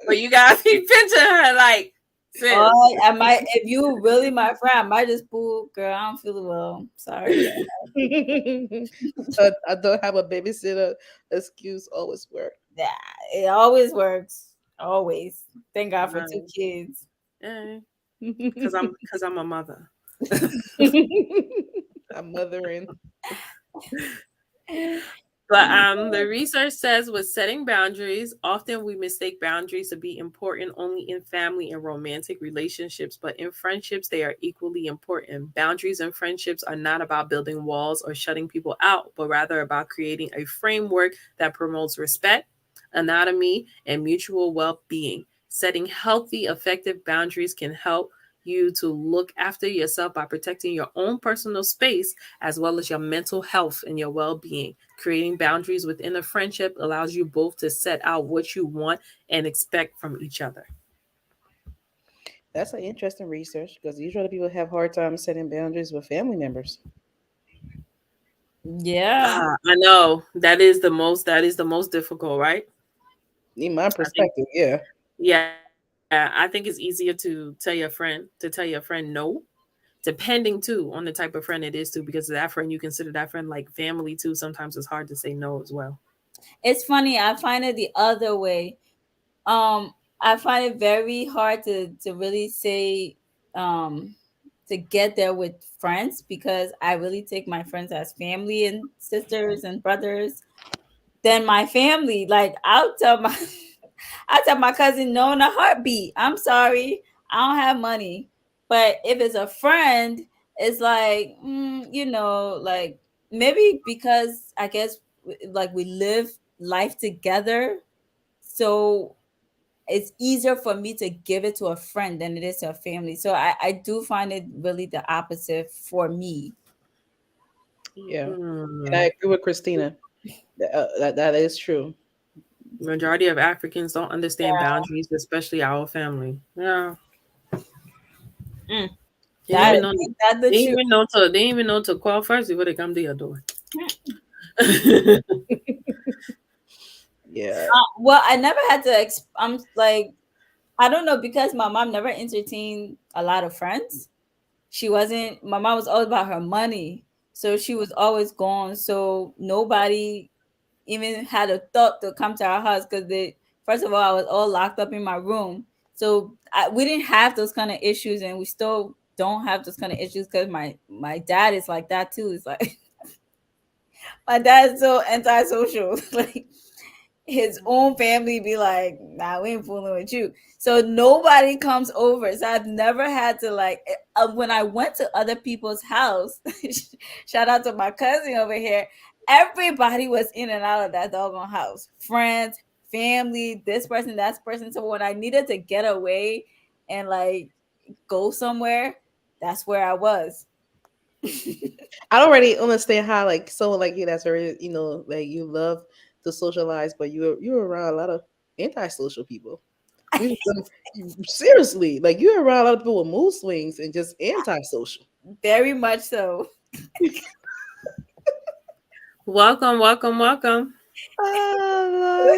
But you gotta be pinching her like, sis. oh, I might if you really my friend, I might just pull girl. I don't feel well. Sorry. so I don't have a babysitter excuse always work. Yeah, it always works. Always. Thank God for two Right. kids. Yeah, cause I'm a mother. I'm mothering. But the research says with setting boundaries, often we mistake boundaries to be important only in family and romantic relationships, but in friendships, they are equally important. Boundaries in friendships are not about building walls or shutting people out, but rather about creating a framework that promotes respect, anatomy, and mutual well being. Setting healthy, effective boundaries can help you to look after yourself by protecting your own personal space as well as your mental health and your well being. Creating boundaries within a friendship allows you both to set out what you want and expect from each other. That's an interesting research because usually people have hard time setting boundaries with family members. Yeah. I know that is the most difficult, right? In my I think perspective, yeah. yeah, I think it's easier to tell your friend no, depending too on the type of friend it is too, because that friend you consider that friend like family too. Sometimes it's hard to say no as well. It's funny, I find it the other way. Um, I find it very hard to really say um to get there with friends because I really take my friends as family and sisters and brothers. Then my family, like I tell my cousin no in a heartbeat. I'm sorry, I don't have money. But if it's a friend, it's like like maybe because I guess like we live life together, so it's easier for me to give it to a friend than it is to a family. So I do find it really the opposite for me. Yeah. And I Hmm. agree with Christina. That is true. Majority of Africans don't understand boundaries, especially our family. Yeah, Mm, they didn't that even know. ain't that the They didn't truth. even know to. They didn't even know to call first before they come to your door. Yeah. Well, I never had to. I'm like I don't know because my mom never entertained a lot of friends. She wasn't. My mom was always about her money, so she was always gone. So nobody even had a thought to come to our house because they first of all I was all locked up in my room. So we didn't have those kind of issues, and we still don't have those kind of issues because my dad is like that too. It's like my dad's so antisocial. Like his own family be like, nah, we ain't fooling with you. So nobody comes over. So I've never had to like when I went to other people's house, shout out to my cousin over here. Everybody was in and out of that doggone house. Friends, family, this person, that person. So when I needed to get away, and like go somewhere, that's where I was. I don't really understand how like someone like you that's very like you love to socialize, but you're around a lot of antisocial people. You seriously like you're around a lot of people with mood swings and just antisocial. Very much so. Welcome, welcome, welcome. Ah,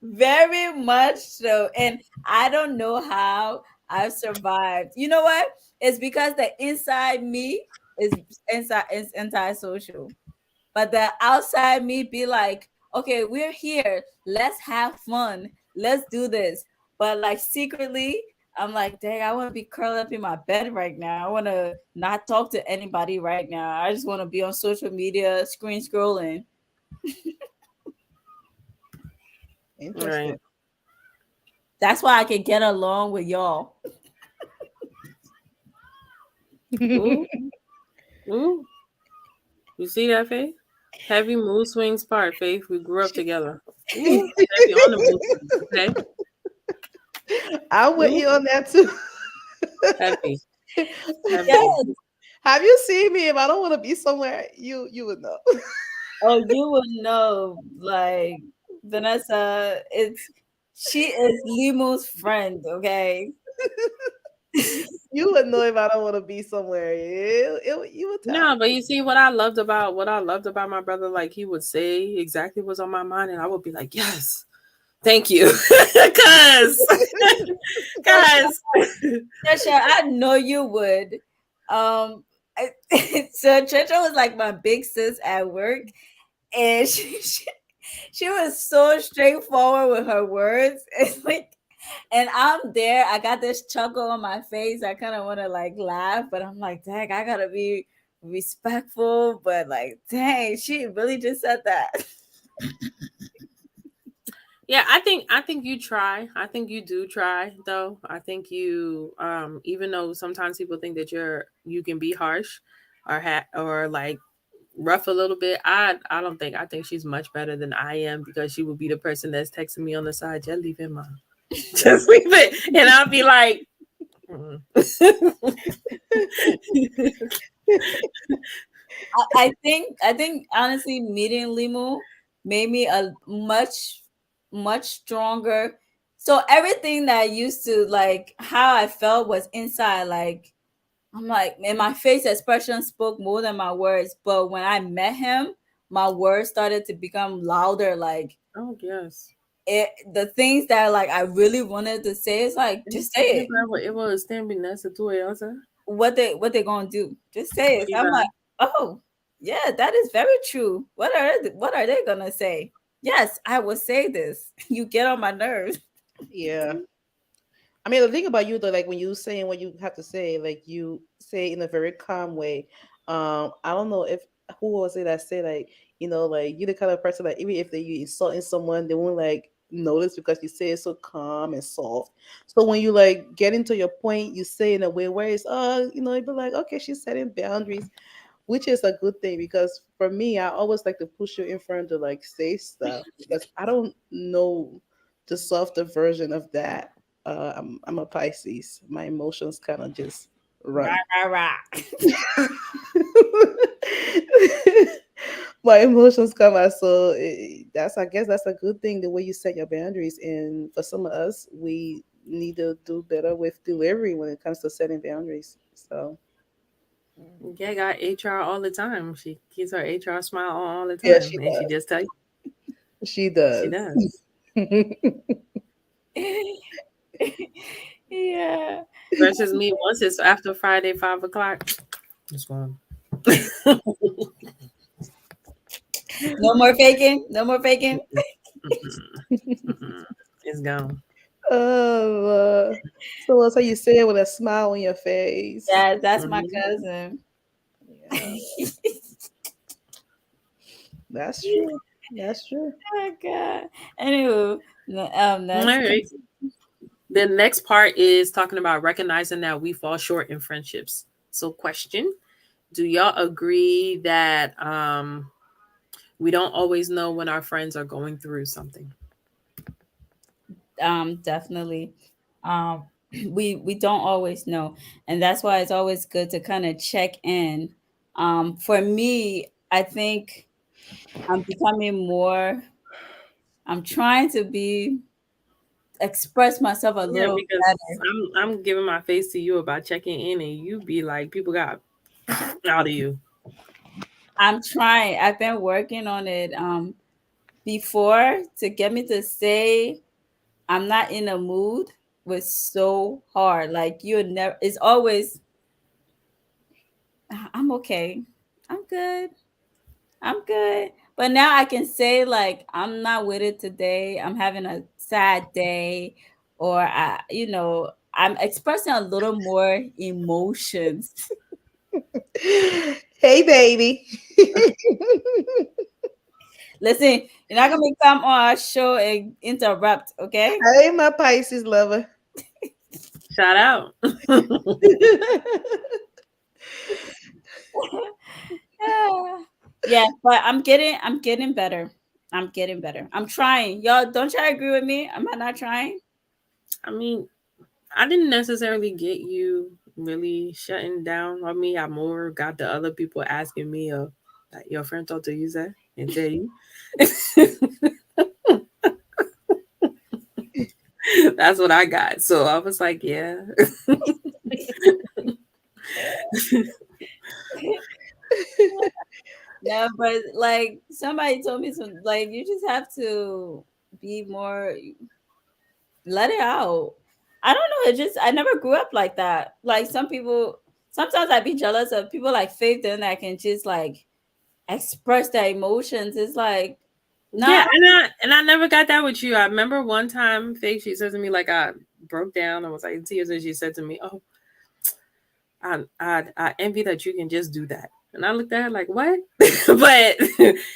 Very much so. And I don't know how I've survived. You know what? It's because the inside me is antisocial. But the outside me be like, okay, we're here. Let's have fun. Let's do this. But like secretly, I'm like, dang, I want to be curled up in my bed right now. I want to not talk to anybody right now. I just want to be on social media, screen scrolling. interesting. Right. That's why I can get along with y'all. Ooh, ooh. You see that, Faith? Heavy mood swings part, Faith. We grew up together. Ooh, heavy on the mood swings, okay? I'm with Ooh, you on that too. heavy, heavy. Yes. Have you seen me? If I don't want to be somewhere, you would know. Oh, you would know. Like Vanessa, she is Limu's friend. Okay. You would know if I don't want to be somewhere. You would tell. No, but you see what I loved about my brother, like he would say exactly what's on my mind, and I would be like, yes, thank you. cause cause Trisha, I know you would. So Trisha was like my big sis at work, and she was so straightforward with her words. It's like, and I'm there. I got this chuckle on my face. I kind of want to like laugh, but I'm like, dang, I gotta be respectful. But like, dang, she really just said that. yeah, I think you try. I think you do try though. I think you even though sometimes people think that you can be harsh or like rough a little bit. I don't think I think she's much better than I am because she would be the person that's texting me on the side, just leave it, mom. Just leave it. And I'll be like, "Mm." I think honestly meeting Limu made me a much stronger. So everything that I used to like how I felt was inside, like I'm like, and my face expression spoke more than my words. But when I met him, my words started to become louder. Like Oh yes. the things that like I really wanted to say, is like just say it. It was também nessa tua Elsa. What they gonna do? Just say it. So I'm Shiva. like, oh yeah, that is very true. What are they gonna say? Yes, I will say this. You get on my nerves. Yeah. I mean, the thing about you though, like when you saying what you have to say, like you say in a very calm way. I don't know if who was it that say like like you the kind of person that even if they you insulting someone, they won't like notice because you say it so calm and soft. So when you like get into your point, you say in a way where it's you'd be like, okay, she's setting boundaries, which is a good thing because for me, I always like to push you in front to like say stuff because I don't know the softer version of that. I'm a Pisces. My emotions kind of just run. Rah, rah, rah. My emotions come out, so that's I guess that's a good thing the way you set your boundaries. And for some of us, we need to do better with delivery when it comes to setting boundaries. So Yeah, I got HR all the time. She keeps her HR smile on all the yeah, time. she And she does. just tell you She she does. does. Yeah. Versus me once it's after Friday 5 o'clock. It's gone. No more faking. No more faking. Mm-mm, mm-mm. It's gone. Oh, so that's how you say it with a smile on your face. Yeah, that's my Mhm. cousin. Yeah, that's true. That's true. Oh God. Anywho, All that's right. The next part is talking about recognizing that we fall short in friendships. So, question: do y'all agree that we don't always know when our friends are going through something? definitely. Um, we don't always know, and that's why it's always good to kind of check in. For me, I think I'm becoming more. I'm trying to be express myself a Yeah, little because better. I'm giving my face to you about checking in, and you be like, people got out of you. I'm trying. I've been working on it before to get me to say I'm not in a mood was so hard. Like you never it's always I'm okay. I'm good. I'm good. But now I can say like I'm not with it today. I'm having a sad day or I'm expressing a little more emotions. Hey, baby. Listen, you're not gonna come on our show and interrupt, okay? Hey, my Pisces lover. Shout out. Yeah. Yeah, but I'm getting better. I'm getting better. I'm trying. Y'all don't try to agree with me. Am I not trying? I mean, I didn't necessarily get you really shutting down on me. I more got the other people asking me, like, your friend told to use that and tell you. That's what I got. So I was like, yeah. No, but like somebody told me some like you just have to be more let it out. I don't know, it just I never grew up like that. Like some people sometimes I'd be jealous of people like Faith then that can just like express their emotions. It's like, nah. Yeah, and I never got that with you. I remember one time, Faith, she said to me like I broke down and was like in tears, and she said to me, "Oh, I envy that you can just do that." And I looked at her like, "What?" But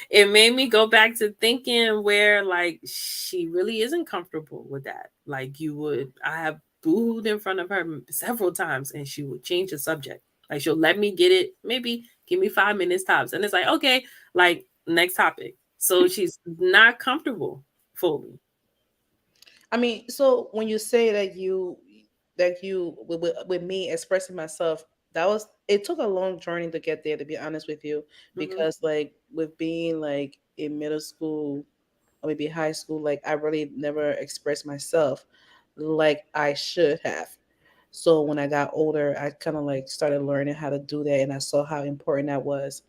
it made me go back to thinking where like she really isn't comfortable with that. Like you would, I have booed in front of her several times, and she would change the subject. Like she'll let me get it, maybe give me 5 minutes tops, and it's like okay, like next topic. So she's not comfortable fully. I mean, so when you say that you with me expressing myself, that was it took a long journey to get there. To be honest with you, Hmm. because like with being like in middle school or maybe high school, like I really never expressed myself like I should have. So when I got older, I kind of like started learning how to do that, and I saw how important that was.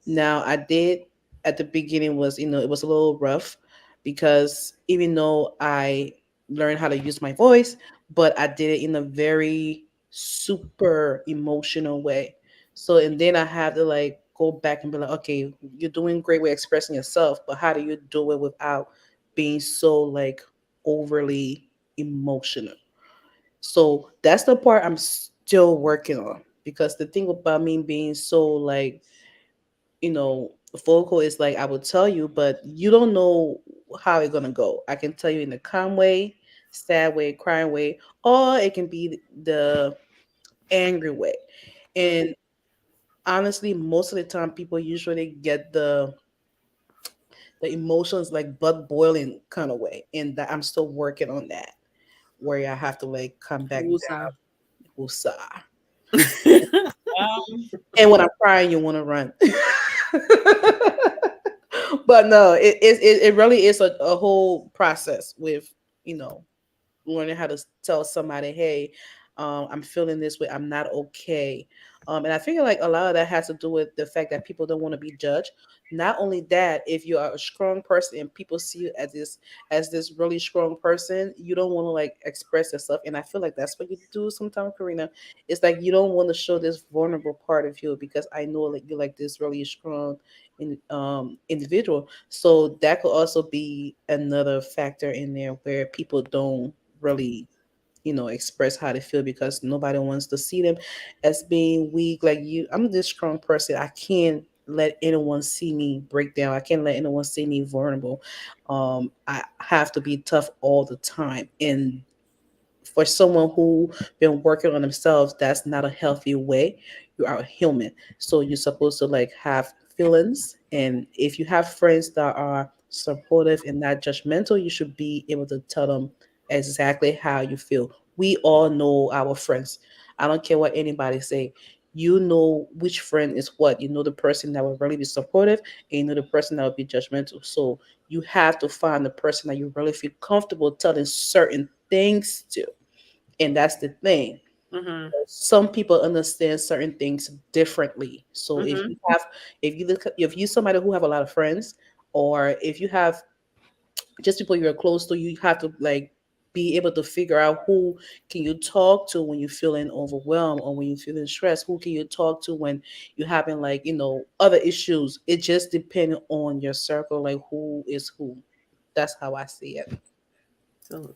Now I did at the beginning was it was a little rough because even though I learned how to use my voice, but I did it in a very super emotional way. So and then I had to like go back and be like, okay, you're doing great with expressing yourself, but how do you do it without being so like overly emotional? So that's the part I'm still working on because the thing about me being so like, vocal is like I will tell you, but you don't know how it's gonna go. I can tell you in a calm way, sad way, crying way, or it can be the angry way. And honestly, most of the time people usually get the emotions like blood boiling kind of way. And that I'm still working on that where I have to like come back Wusa. down. Woosah. And when I'm crying, you want to run. But no, it really is a whole process with you know learning how to tell somebody, hey, I'm feeling this way, I'm not okay. And I feel like a lot of that has to do with the fact that people don't want to be judged. Not only that, if you are a strong person and people see you as this really strong person, you don't want to like express yourself. And I feel like that's what you do sometimes, Karina. It's like you don't want to show this vulnerable part of you because I know like you're like this really strong individual. So that could also be another factor in there where people don't really express how they feel because nobody wants to see them as being weak. Like you, I'm this strong person, I can't let anyone see me break down, I can't let anyone see me vulnerable. I have to be tough all the time, and for someone who been working on themselves, that's not a healthy way. You are a human, so you're supposed to like have feelings, and if you have friends that are supportive and not judgmental, you should be able to tell them exactly how you feel We all know our friends. I don't care what anybody say. You know which friend is what. You know the person that will really be supportive, and you know the person that will be judgmental. So you have to find the person that you really feel comfortable telling certain things to. And that's the thing. Mm-hmm. Some people understand certain things differently. So if Mm-hmm. you have, if you look, if you somebody who have a lot of friends, or if you have just people you're close to, you have to like be able to figure out who can you talk to when you're feeling overwhelmed or when you're feeling stressed. Who can you talk to when you're having like other issues. It just depends on your circle, like who is who. That's how I see it. So,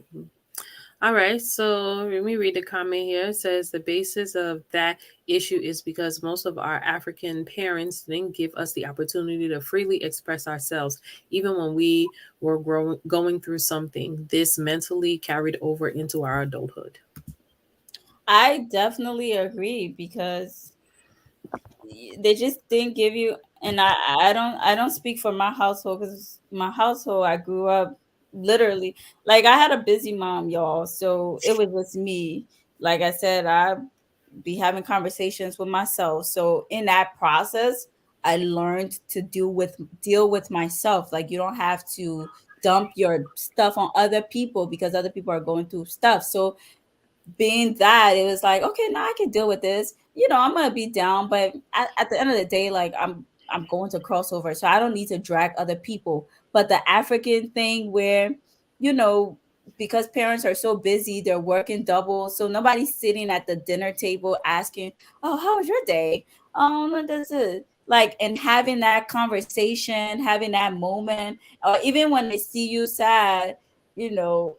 all right. So let me read the comment here. It says the basis of that issue is because most of our African parents didn't give us the opportunity to freely express ourselves, even when we were going through something. This mentally carried over into our adulthood. I definitely agree because they just didn't give you, and I don't speak for my household, because my household, I grew up literally, like, I had a busy mom, y'all, so it was just me. Like I said, I be having conversations with myself. So in that process, I learned to deal with myself. Like, you don't have to dump your stuff on other people because other people are going through stuff. So being that, it was like, okay, now I can deal with this. I'm gonna be down, but at the end of the day, like, I'm going to crossover, so I don't need to drag other people. But the African thing where, you know, because parents are so busy, they're working double, so nobody's sitting at the dinner table asking, "Oh, how was your day?" That's it. Like, and having that conversation, having that moment, or even when they see you sad, you know,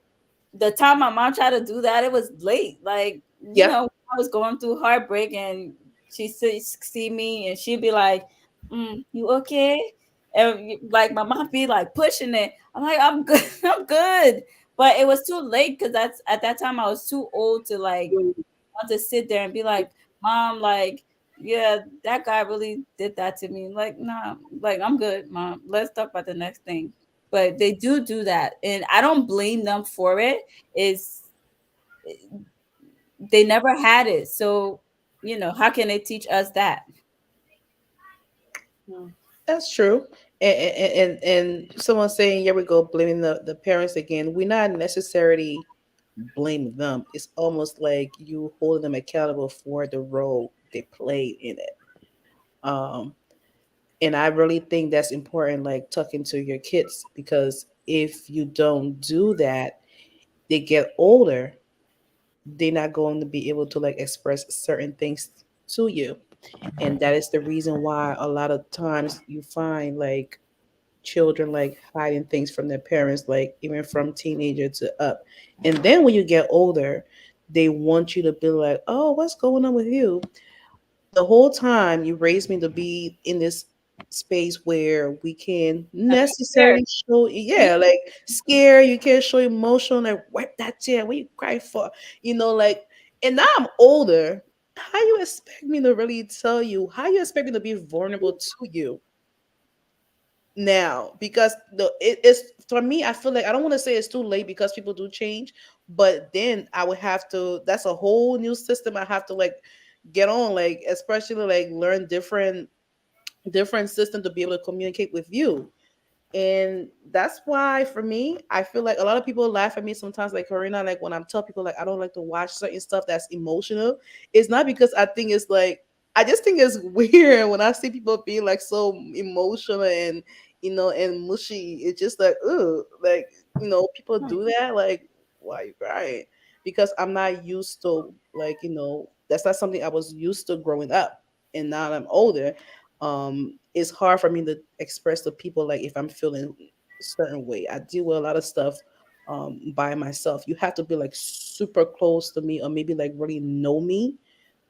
the time my mom tried to do that, it was late. Like, Yep. I was going through heartbreak, and she see me, and she'd be like, "You okay?" And like my mom be like pushing it. I'm like, "I'm good, I'm good." But it was too late because that's at that time I was too old to like want to sit there and be like, "Mom, like, yeah, that guy really did that to me." Like, nah, like, I'm good, mom. Let's talk about the next thing. But they do that, and I don't blame them for it. Is they never had it, so how can they teach us that? Mm. That's true. And someone saying, "Here we go, blaming the parents again." We're not necessarily blaming them. It's almost like you holding them accountable for the role they played in it. Um, and I really think that's important, like talking to your kids, because if you don't do that, they get older, they're not going to be able to like express certain things to you. And that is the reason why a lot of times you find like children like hiding things from their parents, like even from teenager to up. And then when you get older, they want you to be like, "Oh, what's going on with you?" The whole time you raised me to be in this space where we can I be scared. necessarily show, yeah, like scare, you can't show emotion, like wipe that tear, what you cry for, like. And now I'm older. How you expect me to really tell you? How you expect me to be vulnerable to you now? Because it's for me, I feel like I don't want to say it's too late because people do change, but then I would have to, that's a whole new system I have to like get on, like especially like learn different system to be able to communicate with you. And that's why for me, I feel like a lot of people laugh at me sometimes, like Karina, like when I'm telling people like I don't like to watch certain stuff that's emotional. It's not because I think it's like, I just think it's weird when I see people being like so emotional and and mushy. It's just like, ugh, like people do that. Like, why you crying? Because I'm not used to, like, that's not something I was used to growing up. And now that I'm older, it's hard for me to express to people like if I'm feeling a certain way. I deal with a lot of stuff by myself. You have to be like super close to me or maybe like really know me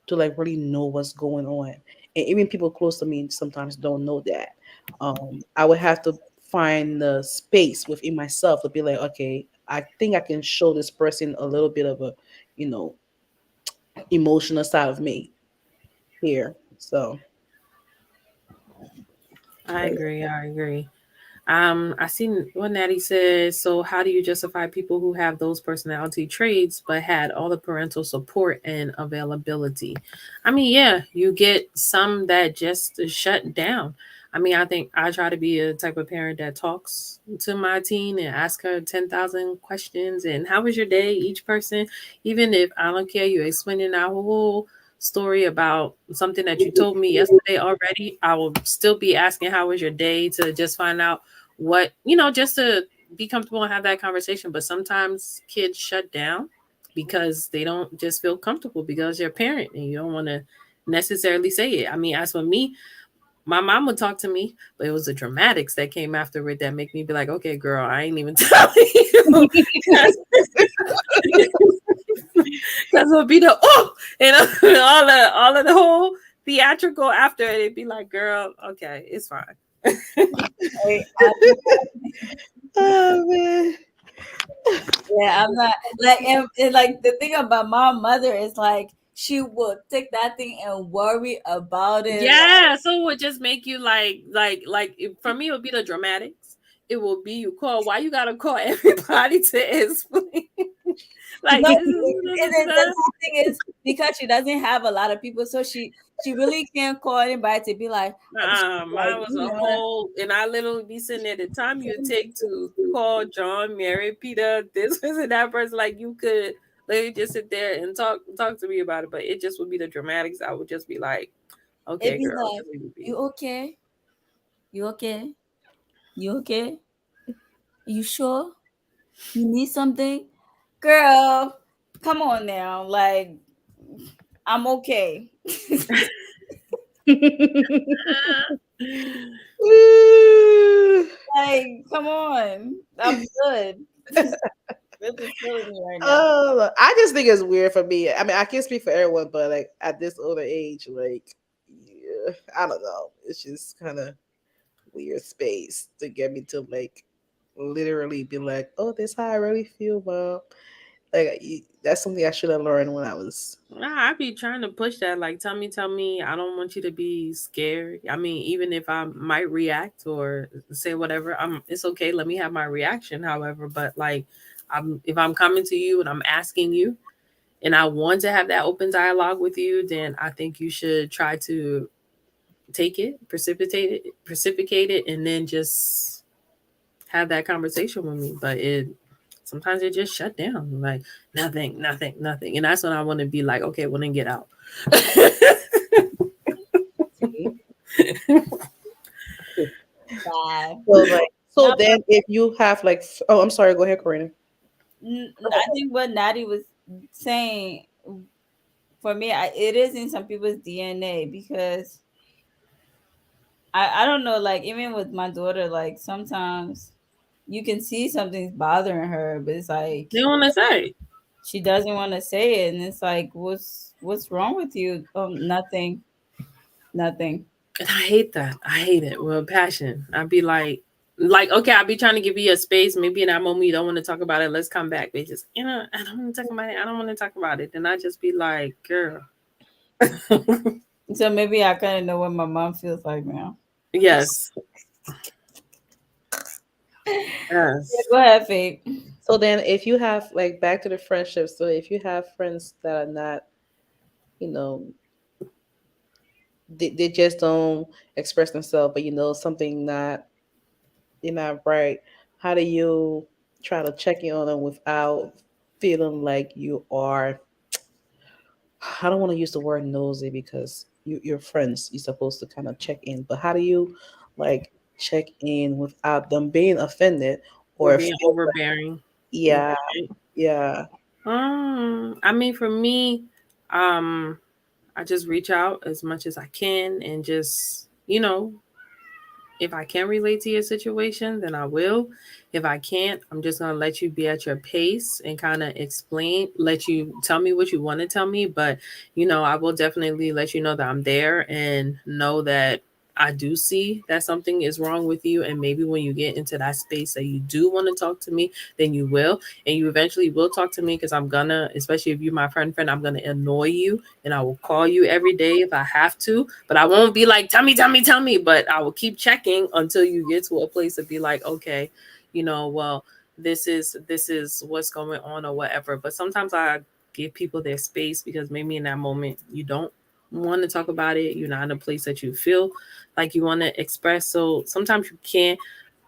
to like really know what's going on. And even people close to me sometimes don't know that. I would have to find the space within myself to be like, okay, I think I can show this person a little bit of a, you know, emotional side of me here. So I but agree. I agree. I seen what Natty says. So, how do you justify people who have those personality traits but had all the parental support and availability? I mean, yeah, you get some that just shut down. I mean, I think I try to be a type of parent that talks to my teen and ask her 10,000 questions. And how was your day? Each person, even if I don't care, you're explaining our whole story about something that you told me yesterday already, I will still be asking how was your day to just find out what just to be comfortable and have that conversation. But sometimes kids shut down because they don't just feel comfortable because you're a parent and you don't want to necessarily say it. I mean, as for me, my mom would talk to me, but it was the dramatics that came after it that make me be like, okay, girl, I ain't even telling you. Because it'll be the and all of the whole theatrical after it. It'd be like, girl, okay, it's fine. Hey, Oh man. yeah, I'm not like, and like the thing about my mother is like she will take that thing and worry about it. Yeah, so it would just make you for me it would be the dramatics. It will be you call. Why you gotta call everybody to explain? Like No, this and then the thing is because she doesn't have a lot of people, so she really can't call anybody to be like, mine was a whole, and I literally be sitting there. The time you take to call John, Mary, Peter, this person, that person, like you could literally just sit there and talk to me about it. But it just would be the dramatics. I would just be like, it okay, be girl, like, just leave it be. you okay? You okay? You okay? You sure? You need something? Girl, come on now. Like, I'm okay. Like, come on. I'm good. This is killing me right now. Oh, I just think it's weird for me. I mean, I can't speak for everyone, but like at this older age, like, yeah, I don't know. It's just kind of weird space to get me to like literally be like, "Oh, this how I really feel, mom." Like that's something I should have learned when I was. Nah, I be trying to push that. Like, tell me. I don't want you to be scared. I mean, even if I might react or say whatever, it's okay. Let me have my reaction. However, but like, if I'm coming to you and I'm asking you, and I want to have that open dialogue with you, then I think you should try to take it, precipitate it, and then just have that conversation with me. But it sometimes it just shut down. Like nothing. And that's when I want to be like, okay, well then get out. See? Bye. So like, No, so then if you have like, oh, I'm sorry. Go ahead, Karina. I think what Natty was saying for me, it is in some people's DNA because I don't know, like even with my daughter, like sometimes you can see something's bothering her, but it's like They want to say, she doesn't want to say it, and it's like, what's wrong with you? Nothing, nothing. and I hate that. I hate it with a passion. I'd be like, okay, I'll be trying to give you a space. Maybe in that moment you don't want to talk about it. Let's come back. They just, I don't want to talk about it. I don't want to talk about it. Then I just be like, girl. So maybe I kind of know what my mom feels like now. Yes. Yeah, Yes. go ahead, Faith. So then if you have like back to the friendship, so if you have friends that are not, you know, they just don't express themselves, but something not you're not right. How do you try to check in on them without feeling like you are? I don't want to use the word nosy because you're friends. You're supposed to kind of check in, but how do you like check in without them being offended Or or being feel like, overbearing. yeah, yeah, I mean, for me, um, I just reach out as much as I can and just, if I can relate to your situation, then I will. If I can't, I'm just going to let you be at your pace and kind of explain, let you tell me what you want to tell me. But, I will definitely let you know that I'm there and know that I do see that something is wrong with you, and maybe when you get into that space that you do want to talk to me, then you will, and you eventually will talk to me, because I'm gonna, especially if you're my friend, I'm gonna annoy you, and I will call you every day if I have to, but I won't be like, tell me, but I will keep checking until you get to a place to be like, okay, well, this is what's going on or whatever. But sometimes I give people their space, because maybe in that moment you don't want to talk about it. You're not in a place that you feel like you want to express. So sometimes you can't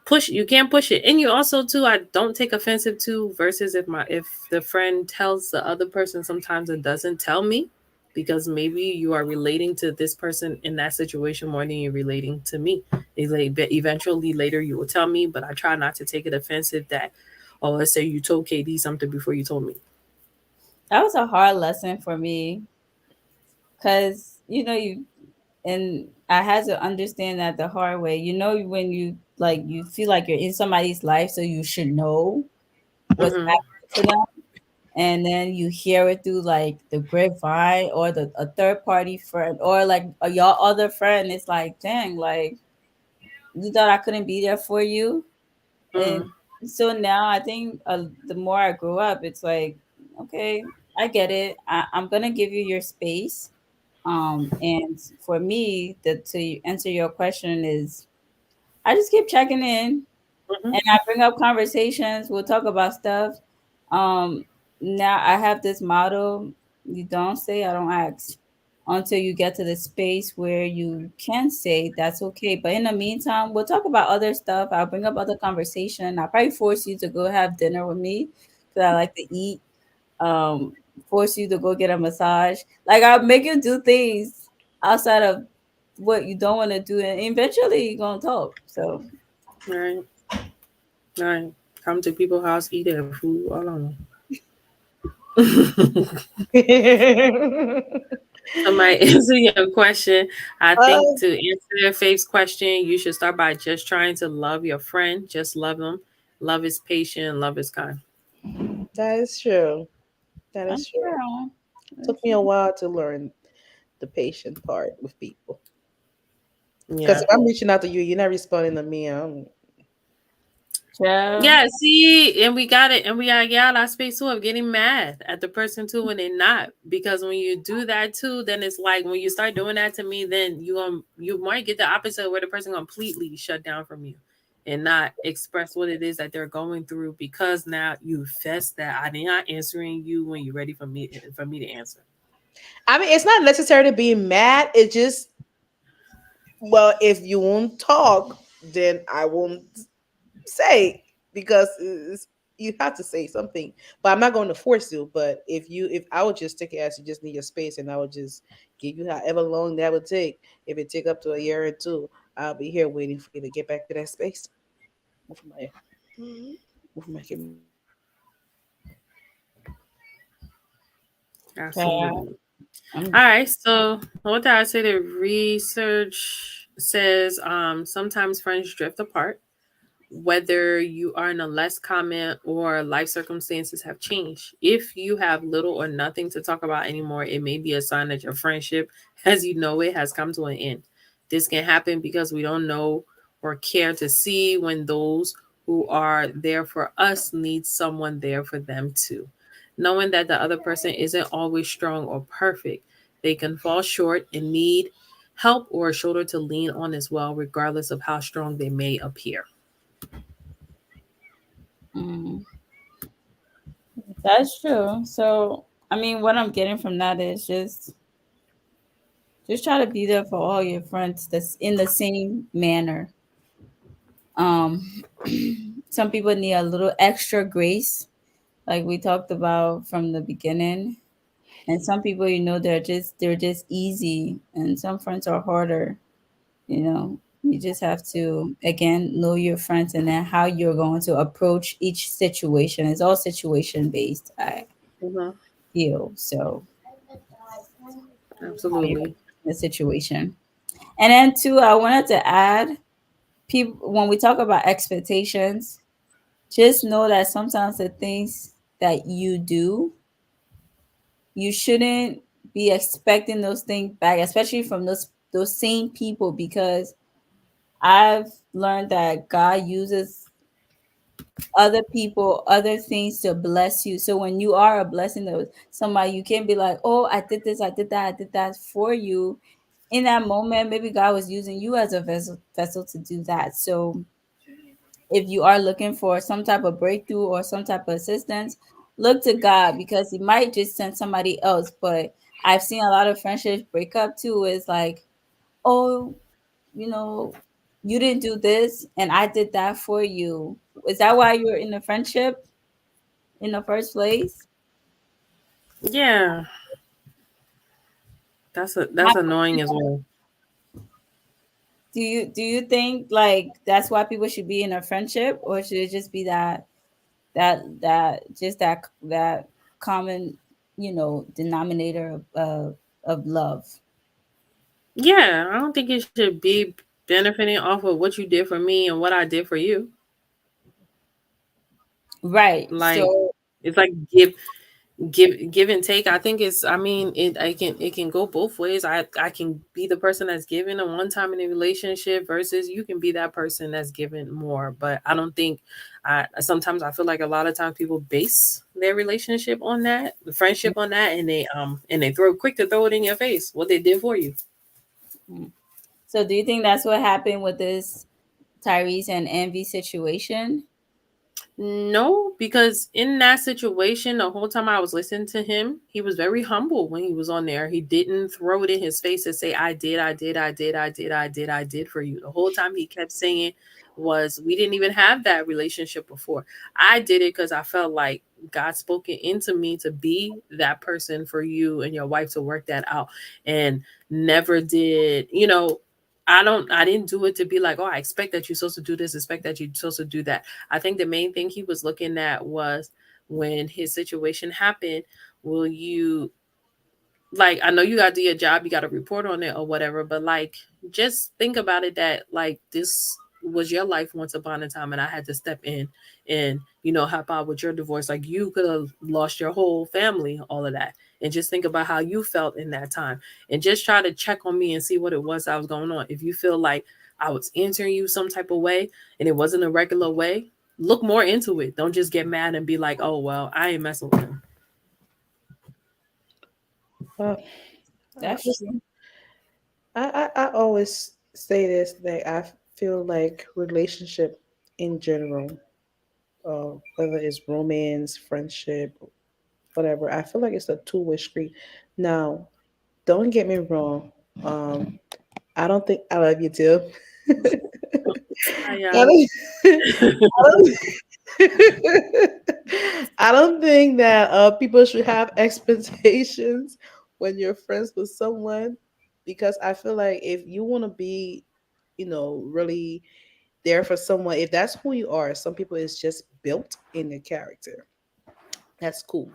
push it. And you also too, I don't take offensive to, versus if the friend tells the other person sometimes and doesn't tell me, because maybe you are relating to this person in that situation more than you're relating to me. Eventually later you will tell me, but I try not to take it offensive that, oh, let's say you told KD something before you told me. That was a hard lesson for me because you and I had to understand that the hard way. When you feel like you're in somebody's life, so you should know what's Mm-hmm. happening for them, and then you hear it through like the grapevine or a third party friend or like your other friend. It's like, dang, like you thought I couldn't be there for you. And Mm-hmm. so now I think the more I grow up, it's like, okay, I get it. I'm gonna give you your space. And for me, to answer your question is, I just keep checking in, and I bring up conversations. We'll talk about stuff. Um, Now I have this motto: you don't say, I don't ask, until you get to the space where you can say that's okay. But in the meantime, we'll talk about other stuff. I'll bring up other conversation. I'll probably force you to go have dinner with me because I like to eat. Um, Force you to go get a massage. Like I'll make you do things outside of what you don't want to do, and eventually you're gonna talk. So Right. Right. Come to people's house, eat their food, all on them. So my answer your question, I think uh, to answer Faith's question, you should start by just trying to love your friend. Just love him. Love is patient. Love is kind. that is true. That I'm is true. sure. Took me a while to learn the patient part with people. Because Yeah. if I'm reaching out to you, you're not responding to me. Child. Yeah, see, and we got it, and we gotta get out our space too of getting mad at the person too when they're not. Because when you do that too, then it's like when you start doing that to me, then you might get the opposite where the person completely shut down from you and not express what it is that they're going through, because now you fess that I'm not answering you when you're ready for me to answer. I mean, it's not necessarily being mad. It's just, well, if you won't talk, then I won't say, because you have to say something. But I'm not going to force you. But if I would just take it as you just need your space, and I would just give you however long that would take. If it take up to a year or two, I'll be here waiting for you to get back to that space. Move my, move my camera. Child. Absolutely. I'm All right. So what did I say? The research says sometimes friends drift apart, whether you are in a less common or life circumstances have changed. If you have little or nothing to talk about anymore, it may be a sign that your friendship, as you know it, has come to an end. This can happen because we don't know or care to see when those who are there for us need someone there for them too. Knowing that the other person isn't always strong or perfect, they can fall short and need help or a shoulder to lean on as well, regardless of how strong they may appear. mm, that's true. So I mean, what I'm getting from that is just try to be there for all your friends that's in the same manner. Um, some people need a little extra grace, like we talked about from the beginning, and some people, they're just easy, and some friends are harder. You just have to again know your friends and then how you're going to approach each situation. It's all situation based, I Mhm. feel. So how you Absolutely. the situation. And then too, I wanted to add, people, when we talk about expectations, just know that sometimes the things that you do, you shouldn't be expecting those things back, especially from those those same people, because I've learned that God uses other people, other things to bless you. So when you are a blessing to somebody, you can't be like, oh, I did this, I did that, I did that for you. In that moment, maybe God was using you as a vessel to do that. So if you are looking for some type of breakthrough or some type of assistance, look to God, because He might just send somebody else. But I've seen a lot of friendships break up too. It's like, oh, you know, you didn't do this and I did that for you. Is that why you're in a friendship in the first place? Yeah, that's annoying as well. Do you think like that's why people should be in a friendship, or should it just be that just that common, denominator of love? Yeah, I don't think it should be benefiting off of what you did for me and what I did for you. Right. Like So it's like give and take. I think it's, I mean, it can go both ways. I can be the person that's given at one time in a relationship versus you can be that person that's given more. But I don't think, I sometimes I feel like a lot of times people base their relationship on that, the friendship on that, and they throw quick to throw it in your face what they did for you. mm. So do you think that's what happened with this Tyrese and Envy situation? No, because in that situation, the whole time I was listening to him, he was very humble when he was on there. He didn't throw it in his face and say, I did, I did, I did, I did, I did, I did for you. The whole time he kept saying was, we didn't even have that relationship before. I did it because I felt like God spoke it into me to be that person for you and your wife to work that out. And never did, I didn't do it to be like, oh, I expect that you're supposed to do this, expect that you're supposed to do that. I think the main thing he was looking at was when his situation happened, will you, like, I know you got to do your job, you got to report on it or whatever, but like just think about it that like this was your life once upon a time and I had to step in and help out with your divorce. Like you could have lost your whole family, all of that. And just think about how you felt in that time and just try to check on me and see what it was that was going on. If you feel like I was answering you some type of way and it wasn't a regular way, look more into it. Don't just get mad and be like, oh well, I ain't messing with him. Uh, That's just true. I always say this, that I feel like relationship in general, whether it's romance, friendship, whatever, I feel like it's a two-way street. Now, don't get me wrong. Um, I don't think I love you too. I I don't, I I don't think that people should have expectations when you're friends with someone, because I feel like if you want to be, really there for someone, if that's who you are, some people is just built in their character. That's cool,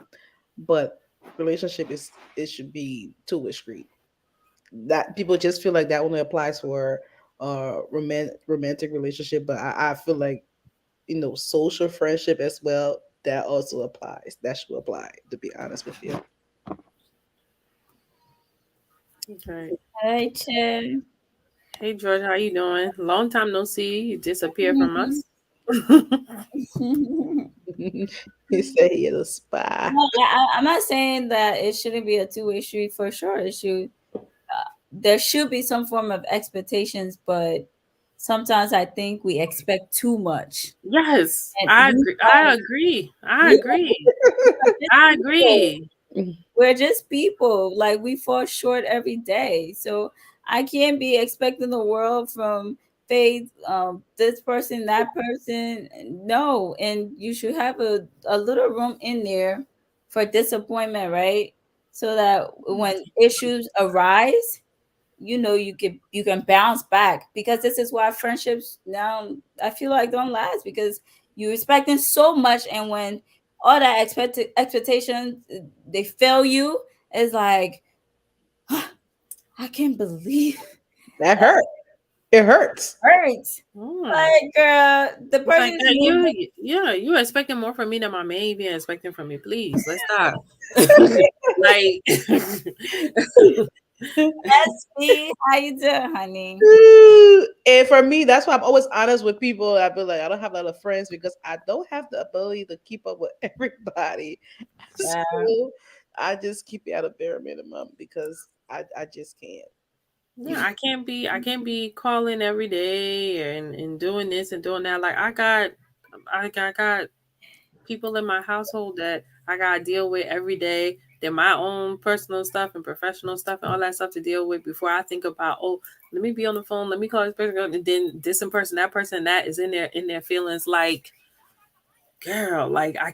but relationship is, it should be two-way street. That people just feel like that only applies for romantic relationship, but I feel like, social friendship as well, that also applies. That should apply, to be honest with you. right. Hi, Chen. Hey George, how you doing? Long time no see. You disappeared from Mhm. us. He said he is a spy. No, I'm not saying that it shouldn't be a two-way street. For sure, it should. There should be some form of expectations, but sometimes I think we expect too much, Yes, and I agree. I agree. I we are agree. just I people. agree. We're just people. Like we fall short every day. So I can't be expecting the world from Faith, this person, that person. No, and you should have a little room in there for disappointment, right? So that when issues arise, you can bounce back, because this is why friendships now I feel like don't last, because you're expecting so much, and when all that expectations they fail you, it's like I can't believe That hurt. It hurts. it hurts. Mm. Like girl, the It's like person is that. moving. You expecting more from me than my man even expecting from me. Please, let's stop. Like, SB, how you doing, honey? And for me, that's why I'm always honest with people. I be like, I don't have a lot of friends because I don't have the ability to keep up with everybody. Yeah. So I just keep it at a bare minimum because I just can't. Yeah, I can't be calling every day and doing this and doing that. Like I got people in my household that I gotta deal with every day. They're my own personal stuff and professional stuff and all that stuff to deal with before I think about, oh, let me be on the phone, let me call this person, and then this in person that is in their feelings. Like, girl, like I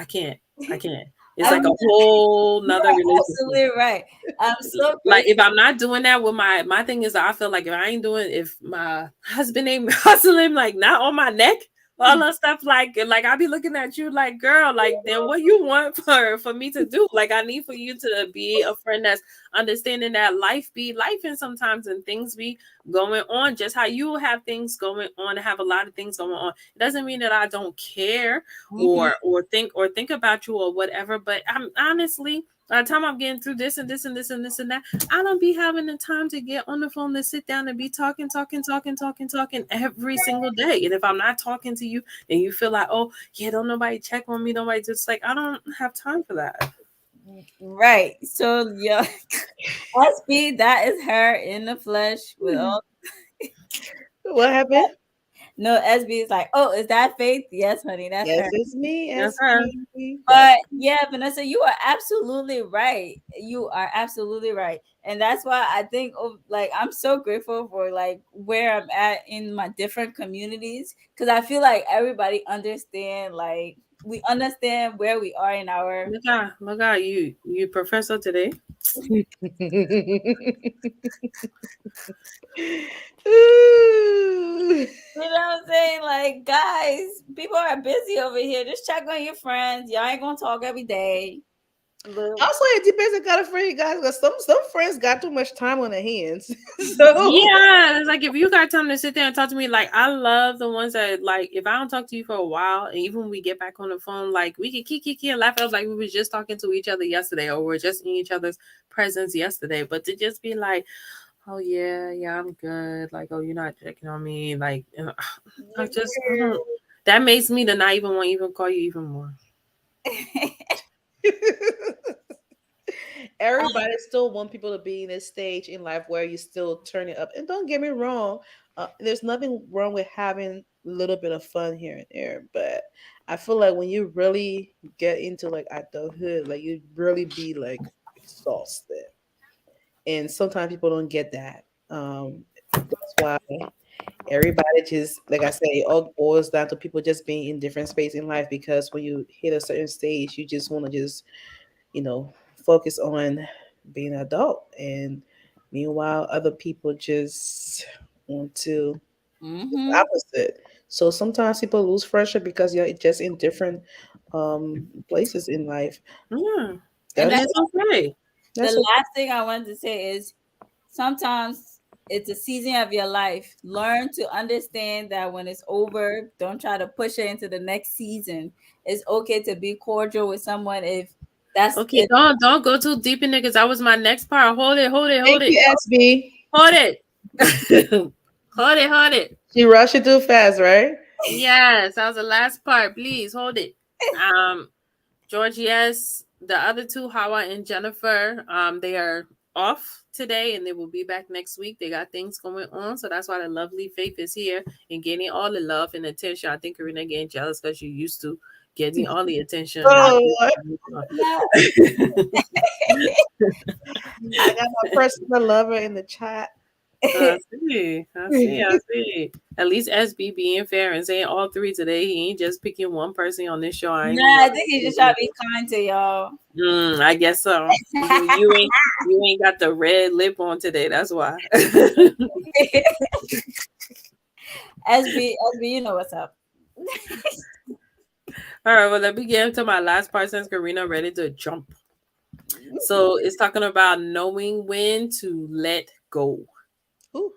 can't, I can't. It's I'm like a whole nother relationship. absolutely right. I'm so Like, grateful. if I'm not doing that with my thing is, I feel like if I ain't doing, if my husband ain't hustling, like, not on my neck, all that stuff, like I be looking at you like, girl, like, then what you want for me to do? Like, I need for you to be a friend that's understanding that life be life, and sometimes, and things be going on just how you have things going on and have a lot of things going on. It doesn't mean that I don't care Mhm. or think about you or whatever, but I'm honestly, by the time I'm getting through this and this and this and this and that, I don't be having the time to get on the phone to sit down and be talking every single day. And if I'm not talking to you and you feel like, oh yeah, don't nobody check on me, nobody, just like, I don't have time for that. Right. So yeah, SB, that is her in the flesh with all What happened? no SB is like, oh, is that Faith? Yes, honey, that's Yes, her. it's me, That's her. SB. That's But yeah, Vanessa, you are absolutely right. You are absolutely right. And that's why I think like I'm so grateful for like where I'm at in my different communities because I feel like everybody understand like we understand where we are in our Look at you professor today. Ooh. you know what I'm saying? Like, guys, people are busy over here. Just check on your friends. Y'all ain't gonna talk every day. Look. Also, it depends on kind of friend you got. Because some friends got too much time on their hands. So Yeah, it's like, if you got time to sit there and talk to me, like, I love the ones that, like, if I don't talk to you for a while, and even when we get back on the phone, like, we can kiki and laugh. It was like we was just talking to each other yesterday, or we're just in each other's presence yesterday. But to just be like, oh yeah, yeah, I'm good. Like, oh, you're not checking on me. Like, I don't. That makes me to not even want to even call you even more. everybody still want people to be in this stage in life where you still turn it up. And don't get me wrong, there's nothing wrong with having a little bit of fun here and there. But I feel like when you really get into like adulthood, like you really be like exhausted. And sometimes people don't get that. That's why everybody just, like I said, it all boils down to people just being in different space in life, because when you hit a certain stage, you just want to just, you know, focus on being an adult. And meanwhile, other people just want to Mm-hmm. opposite. So sometimes people lose friendship because you're just in different places in life. Yeah, And and That's that's it's okay. the that's last thing I wanted to say is sometimes it's a season of your life. Learn to understand that when it's over, don't try to push it into the next season. It's okay to be cordial with someone if that's Okay, it. don't go too deep in it, because that was my next part. Thank Hold it, you, SB. hold it, hold it. She rushed it too fast, right? Yes, that was the last part. Please hold it. Um, George, yes. The other two, Hawa and Jennifer, they are off today and they will be back next week. They got things going on. So that's why the lovely Faith is here and getting all the love and attention. I think Karina getting jealous because you used to getting all the attention. Now Oh, I got my personal lover in the chat. I see. I see. At least SB being fair and saying all three today. He ain't just picking one person on this show. I ain't Nah, gonna I think he just try to be kind to y'all. I guess so. You ain't got the red lip on today. That's why. SB, you know what's up. All right. Well, let me get into my last part since Karina ready to jump. So it's talking about knowing when to let go. Ooh.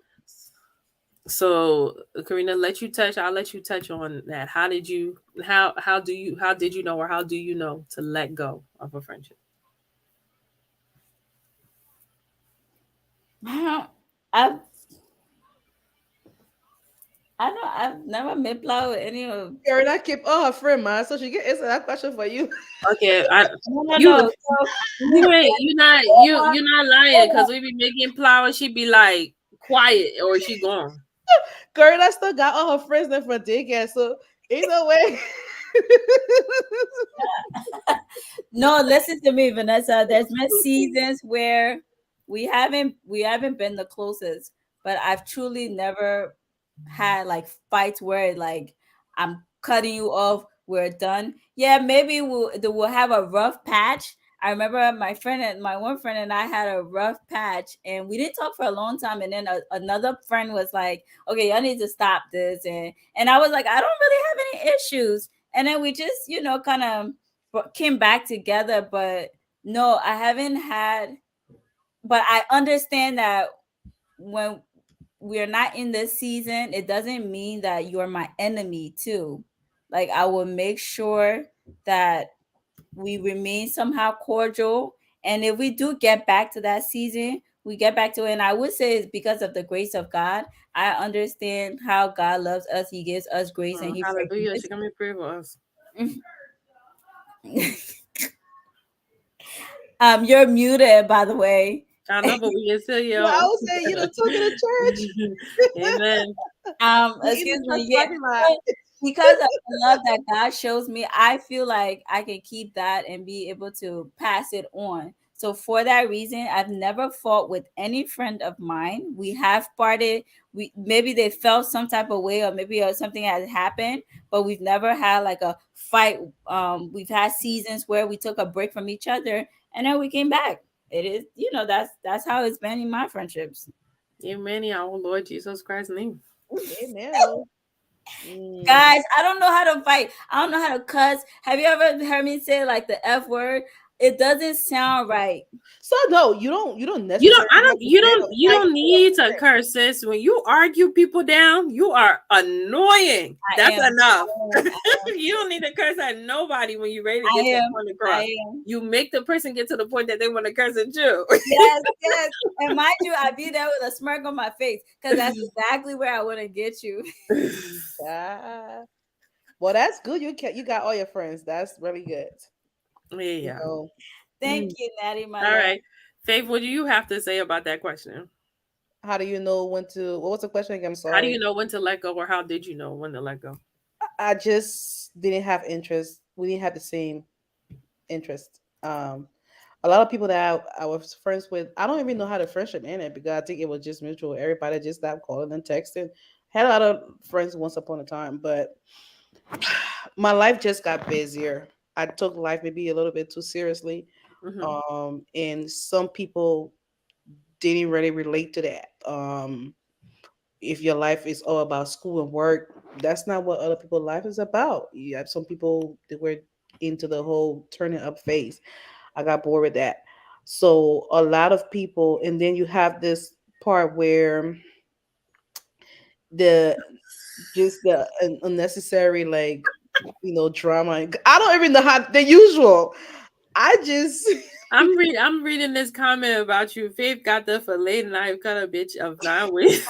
So Karina, let you touch. I'll let you touch on that. How did you know, or how do you know to let go of a friendship? I've I don't I've never made plow with any of. You're not keep all her friend, man. So she can answer that question for you. Okay, No, no, you no. So we you ain't you're not lying hold because on. we be making flour. She be like quiet or she gone. Girl, I still got all her friends there for daycare. So either way. No, listen to me, Vanessa. There's been seasons where we haven't been the closest, but I've truly never had like fights where like I'm cutting you off, we're done. Yeah, maybe we'll have a rough patch. I remember my one friend and I had a rough patch and we didn't talk for a long time, and then another friend was like, okay, y'all need to stop this, and I was like, I don't really have any issues, and then we just kind of came back together. But no, I haven't had. But I understand that when we're not in this season, it doesn't mean that you're my enemy too. Like, I will make sure that we remain somehow cordial. And if we do get back to that season, we get back to it. And I would say it's because of the grace of God. I understand how God loves us. He gives us grace and He Hallelujah. She forgives. gonna pray for us. You're muted, by the way. I know, but we can still No, I yell. would say you don't talk in the church. Amen. You in the Excuse church me. Yeah, parking lot. because of the love that God shows me, I feel like I can keep that and be able to pass it on. So for that reason, I've never fought with any friend of mine. We have parted. We maybe they felt some type of way, or maybe something has happened, but we've never had like a fight. We've had seasons where we took a break from each other and then we came back. It is, that's how it's been in my friendships. Amen. In our Lord Jesus Christ's name. Amen. Mm. Guys, I don't know how to fight. I don't know how to cuss. Have you ever heard me say like the F word? It doesn't sound right. So no, you don't necessarily have to say it or You fight don't for need to it. curse, sis. When you argue people down, you are annoying. I That's am. enough. I am. You don't need to curse at nobody when you're ready to I get your am. point I across. am. You make the person get to the point that they want to curse at you. Yes, yes. And mind you, I be there with a smirk on my face because that's exactly where I want to get you. Ah. Well, that's good. You got all your friends. That's really good. You Yeah. know, Thank you, Natty, my All love. right. Faith, what do you have to say about that question? how do you know when to? What was the question again? I'm How do you sorry. know when to let go, or how did you know when to let go? I just didn't have interest. We didn't have the same interest. A lot of people that I was friends with, I don't even know how the friendship ended because I think it was just mutual. Everybody just stopped calling and texting. Had a lot of friends once upon a time, but my life just got busier. I took life maybe a little bit too seriously. Hmm. And some people didn't really relate to that. If your life is all about school and work, that's not what other people's life is about. You have some people that were into the whole turning up phase. I got bored with that. So a lot of people, and then you have this part where the just the unnecessary drama. I don't even know how the usual. I just I'm reading this comment about you. Faith got the fillet knife cut a bitch of 9 ways.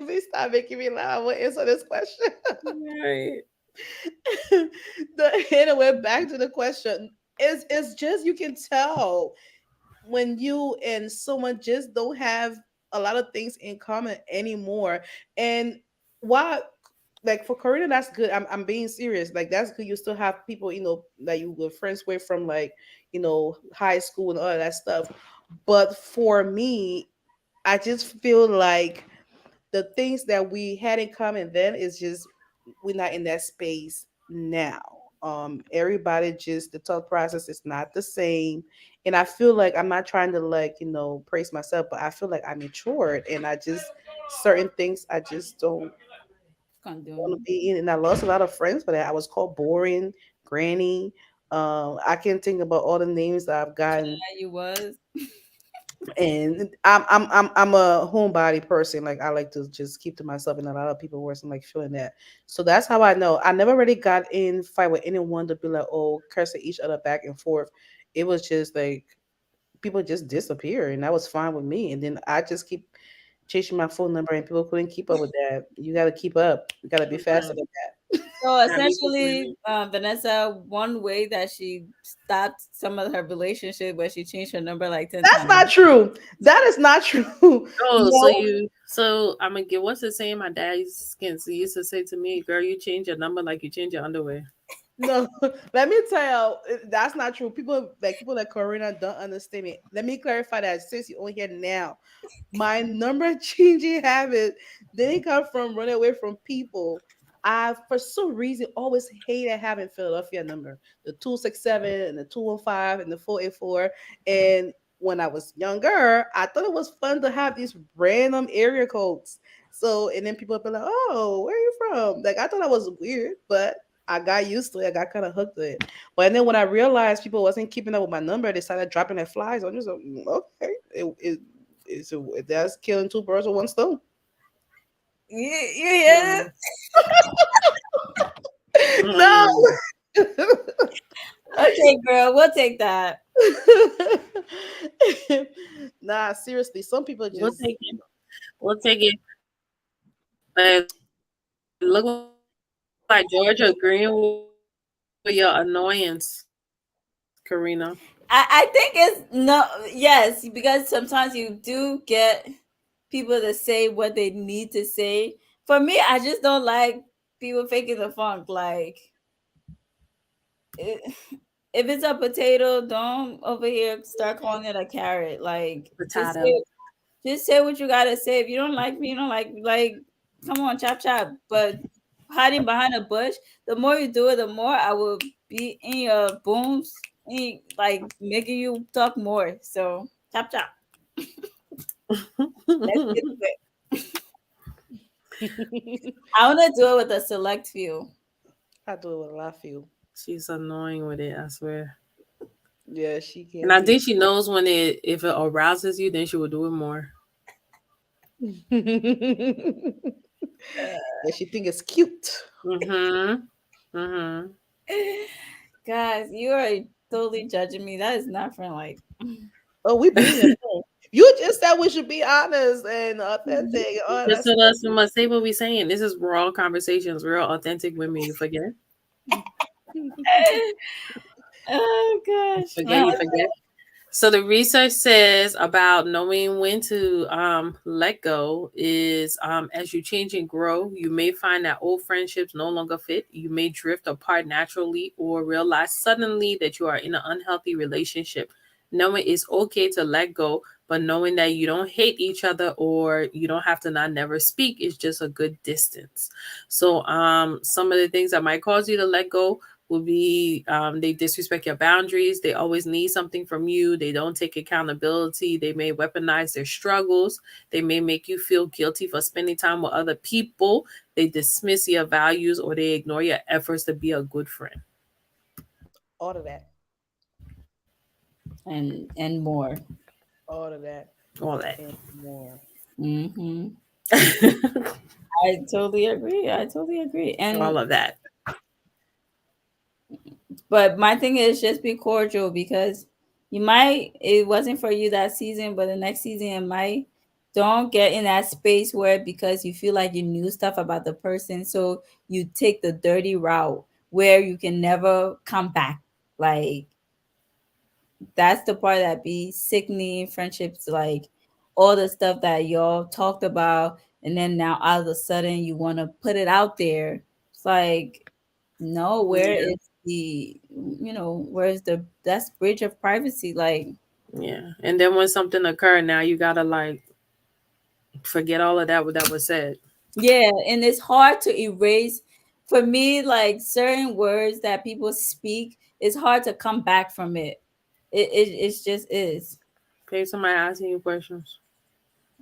please stop making me laugh. I will answer this question. Right. Anyway, back to the question. It's just you can tell when you and someone just don't have a lot of things in common anymore. And why, like for Karina, that's good. I'm being serious. Like that's good. You still have people, that you were friends with from like, high school and all of that stuff. But for me, I just feel like the things that we had in common then is just we're not in that space now. Everybody just the thought process is not the same. And I feel like I'm not trying to praise myself, but I feel like I matured and I just certain things I just don't want to Condone. be in. And I lost a lot of friends for that. I was called boring, granny. I can't think about all the names that I've gotten, Yeah, you was. and I'm a homebody person. Like I like to just keep to myself, and a lot of people wasn't like feeling that. So that's how I know. I never really got in fight with anyone to be like, oh, cursing each other back and forth. it was just like people just disappear, and that was fine with me. And then I just keep chasing my phone number, and people couldn't keep up with that. You got to keep up. You got to be faster Mhm. than So Got me essentially, thinking. Vanessa, one way that she stopped some of her relationship was she changed her number like 10 That's times. not true. That is not true. Oh, No, so I'm gonna get what's it saying? My dad used to say to me, "Girl, you change your number like you change your underwear." no. Let me tell you, that's not true. People like Corina don't understand it. Let me clarify that since you're on here now. My number changing habit didn't come from running away from people. I, for some reason, always hated having Philadelphia number, the 267 and the 215 and the 484. And when I was younger, I thought it was fun to have these random area codes. So, and then people would be like, "Oh, where are you from?" Like, I thought that was weird, but I got used to it. I got kind of hooked to it. But then when I realized people wasn't keeping up with my number, they started dropping their flies. I was just like, okay, that's killing two birds with one stone. You hear Mm. No. Mm. this? Okay, girl, we'll take that. Nah, seriously, some people We'll just, take it. We'll take it. Look like Georgia agreeing with your annoyance, Karina. I think it's no, yes, because sometimes you do get people to say what they need to say. For me, I just don't like people faking the funk. Like, it, if it's a potato, don't over here start calling it a carrot. Like, Potato. just say what you gotta say. If you don't like me, you don't like me. Like, come on, chop chop. But hiding behind a bush, the more you do it, the more I will be in your booms, like making you talk more. So chop chop. Let's get to it. I wanna do it with a select few. I do it with a lot of you. She's annoying with it, I swear. Yeah, she And can I be. think she knows when if it arouses you, then she will do it more. And she think it's cute. Mm-hmm. Mm-hmm. Guys, you are totally judging me. That is not from like. Oh, we being it. You just said we should be honest and authentic. Oh, Just that's told us we must say what we saying. This is raw conversations, real authentic women. You forget? Oh You gosh, forget, you forget. So the research says about knowing when to let go is as you change and grow, you may find that old friendships no longer fit. You may drift apart naturally or realize suddenly that you are in an unhealthy relationship. Knowing it's okay to let go, but knowing that you don't hate each other or you don't have to not never speak is just a good distance. So some of the things that might cause you to let go will be they disrespect your boundaries. They always need something from you. They don't take accountability. They may weaponize their struggles. They may make you feel guilty for spending time with other people. They dismiss your values or they ignore your efforts to be a good friend. all of that. and more. All of that All that. and more. Hmm. I totally agree. I totally agree. And All of that. but my thing is just be cordial because you might it wasn't for you that season, but the next season it might. Don't get in that space where because you feel like you knew stuff about the person, so you take the dirty route where you can never come back. Like that's the part that be sickening friendships, like all the stuff that y'all talked about, and then now all of a sudden you want to put it out there. It's like, no, where Yeah. is the, where's the that's bridge of privacy? Like, Yeah. And then when something occurred, now you gotta like forget all of that what that was said. yeah, and it's hard to erase. For me, like certain words that people speak, it's hard to come back from it. It's just is. Okay, somebody asking you questions.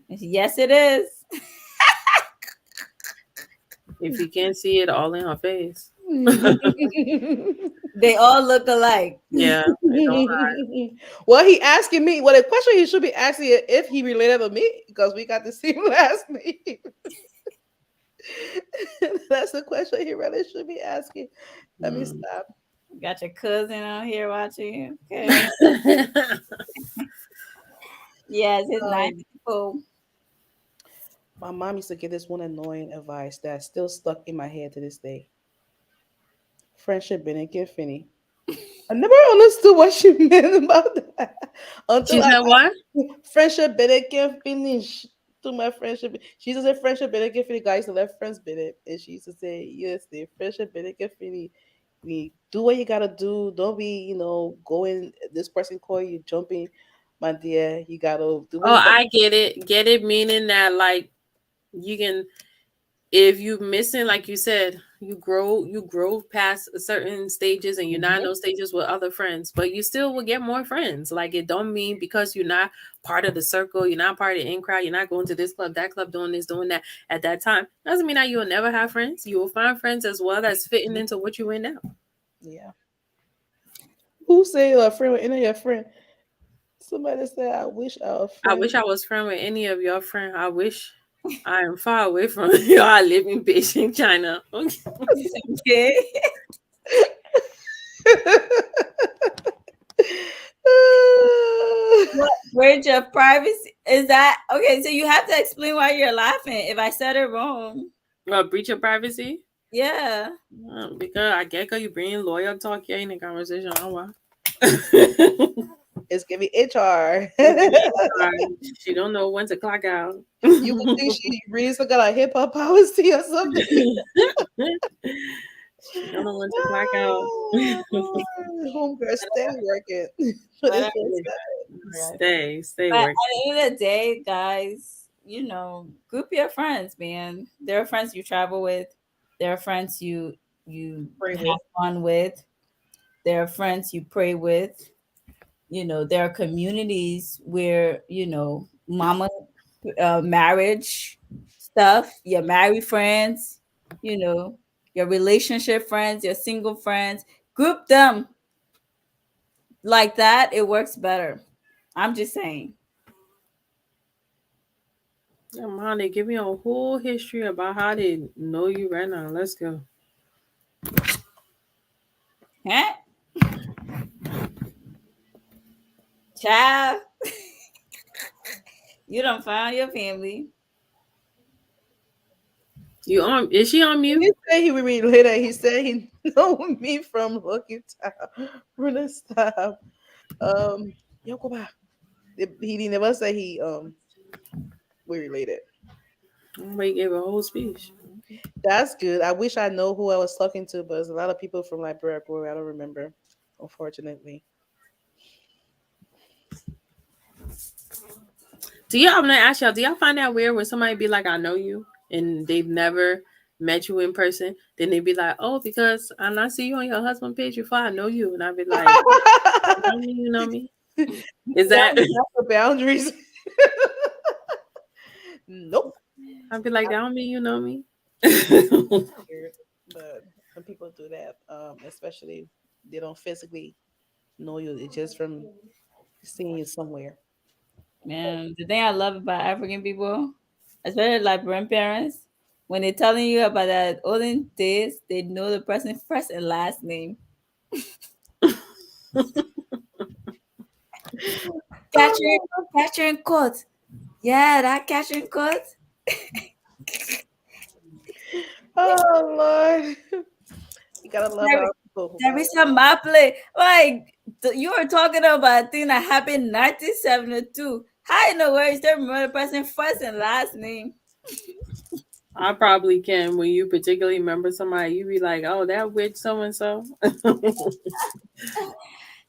Yes, it is. If you can't see it all in her face. They all look alike. Yeah, it don't Well, he asking me. Well, the question he should be asking is if he related to me because we got the same last name. That's the question he really should be asking. Let me lie. stop. Got your cousin on here watching you. Okay. Yes, it's nice Um, people. my mom used to give this one annoying advice that's still stuck in my head to this day. Friendship benefit Finney. I never understood what she meant about that She until I said what? friendship benefit finish to my friendship. She used to say friendship benefit finish. Guys, to let friends benefit, and she used to say, "Yes, the friendship benefit finish. We do what you gotta do. Don't be, going. This person call you jumping, my dear. You gotta do what Oh, you gotta." I get it. Get it meaning that like you can if you missing like you said, you grow past certain stages and you're not in Mhm. those stages with other friends, but you still will get more friends. Like it don't mean because you're not part of the circle, you're not part of the in crowd, you're not going to this club, that club, doing this, doing that at that time. Doesn't mean that you will never have friends. You will find friends as well that's fitting into what you in now. Yeah. Who say a friend with any of your friend? Somebody said, "I wish our I friend." wish I was friend with any of your friend. I wish I am far away from you. I live in Beijing, China. Okay. Okay. What bridge of privacy is that? Okay, so you have to explain why you're laughing if I said it wrong. Breach of privacy. Yeah. Because I get how you bring lawyer talk here in the conversation. Oh, wow. It's giving HR. It's giving HR. She don't know when to clock out. You would think she really still got a hip hop policy or something. She don't know when to clock out. Oh, Lord. Homegirl, stay working. Put But, it to the side. Stay but at working. the end of the day, guys, group your friends, man. There are friends you travel with. There are friends you Pray have with. fun with. There are friends you pray with. There are communities where mama marriage stuff, your married friends, you know, your relationship friends, your single friends, group them like that. It works better. I'm just saying. Yeah, man, they give me a whole history about how they know you right now. Let's go. Huh? Child, you don't find your family. You on? Is she on He mute? said he would read later. He said he know me from Lucky Town. Bruna, stop. Yo, go back. He didn't never say we related. Somebody gave a whole speech. That's good. I wish I know who I was talking to, but there's a lot of people from Liberia where I don't remember, unfortunately. Do y'all? I'm gonna ask y'all. Do y'all find that weird when somebody be like, "I know you," and they've never met you in person? Then they be like, "Oh, because I not see you on your husband page before I know you," and I be like, "You know me? You know me?" Is that? That's the boundaries. Nope. I'd be like, "That don't mean you know me." Weird. But some people do that, especially they don't physically know you. It's just from seeing you somewhere. Man, the thing I love about African people, especially like grandparents, when they're telling you about that olden days, they know the person's first and last name. Catherine, Catherine Court. Yeah, that Catherine Court. Oh Lord, you gotta love our people who There got is a Maple. Like, you were talking about a thing that happened in 1972. How in the world is there remember the person's first and last name? I probably can. When you particularly remember somebody, you be like, "Oh, that witch so and so."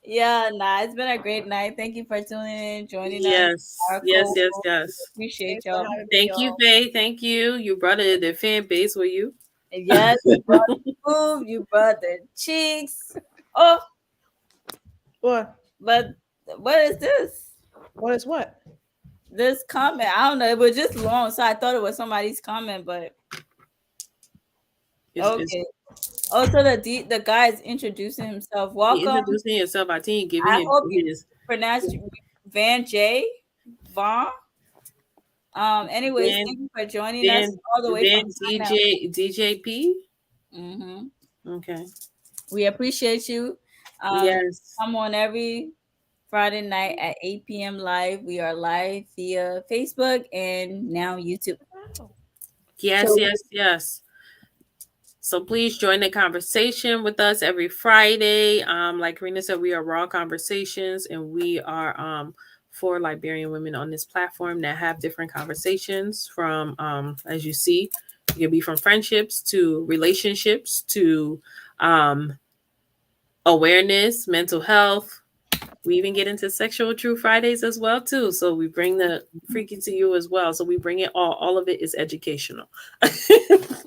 Yeah, nah, it's been a great night. Thank you for tuning in, joining us. Yes, Our yes, co yes, yes. appreciate Thanks for y'all. having me, Thank you, y'all. Faye. Thank you. You brought the fan base with you. And yes, you brought the food, you brought the cheeks. Oh, What? but what is this? What is what? This comment, I don't know. It was just long, so I thought it was somebody's comment, but Is okay. Also, the guy is introducing himself. he Welcome. introducing himself? I think giving I him hope you his pronounced Van J. Vaughn. Anyways, Van thank you for joining us Van all the way Van from China. DJ DJP. Mm-hmm. Okay. We appreciate you. Yes. Come on every Friday night at 8 p.m. live. We are live via Facebook and now YouTube. Yes, So yes, yes. So please join the conversation with us every Friday. Like Karina said, we are Raw Conversations, and we are four Liberian women on this platform that have different conversations from, as you see, it can be from friendships to relationships to um, awareness, mental health. We even get into sexual true Fridays as well too. So we bring the freaky to you as well. So we bring it all. All of it is educational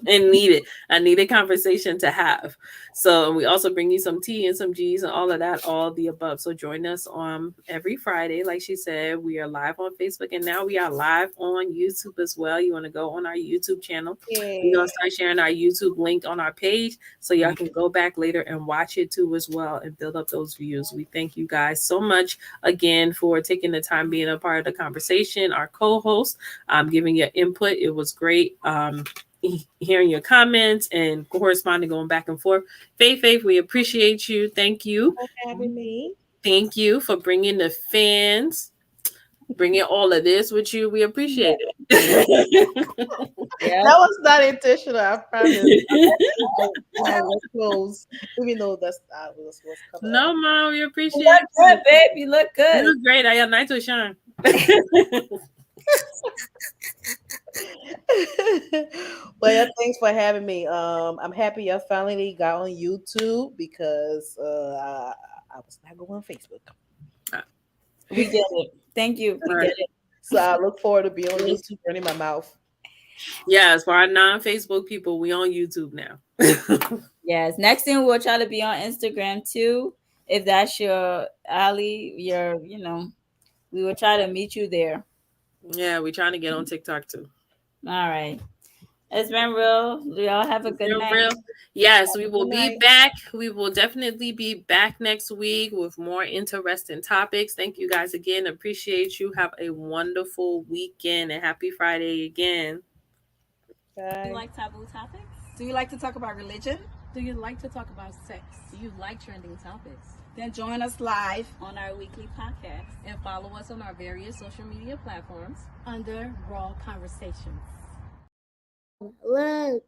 and needed. A needed conversation to have. So we also bring you some tea and some G's and all of that, all the above. So join us on every Friday. Like she said, we are live on Facebook and now we are live on YouTube as well. You want to go on our YouTube channel. We're Yeah. gonna start sharing our YouTube link on our page so y'all can go back later and watch it too as well and build up those views. We thank you guys so much again for taking the time being a part of the conversation. Our co-host, giving your input. It was great. Hearing your comments and corresponding, going back and forth. Faith, we appreciate you. Thank you. For having me. Thank you for bringing the fans, bringing all of this with you. We appreciate it. yeah. That was not intentional, I promise. I was close, even though I was coming up. No, Mom, we You appreciate look good, you. babe. You look You good. look great. I am night to shine. But yeah, thanks for having me. I'm happy I finally got on YouTube because I was not going on Facebook. We get it. Thank you. We Right. get it. So I look forward to be on YouTube running my mouth. Yes, for our non-Facebook people, we on YouTube now. Yes. Next thing we'll try to be on Instagram too. If that's your alley, we will try to meet you there. Yeah, we trying to get on TikTok too. All right. It's been real. Y'all have a It's good been night. real. Yes, Have we a will good be night. back. We will definitely be back next week with more interesting topics. Thank you guys again. Appreciate you. Have a wonderful weekend and happy Friday again. Do you Bye. like taboo topics? Do you like to talk about religion? Do you like to talk about sex? Do you like trending topics? Then join us live on our weekly podcast. And follow us on our various social media platforms under R.A.W Conversations. Look.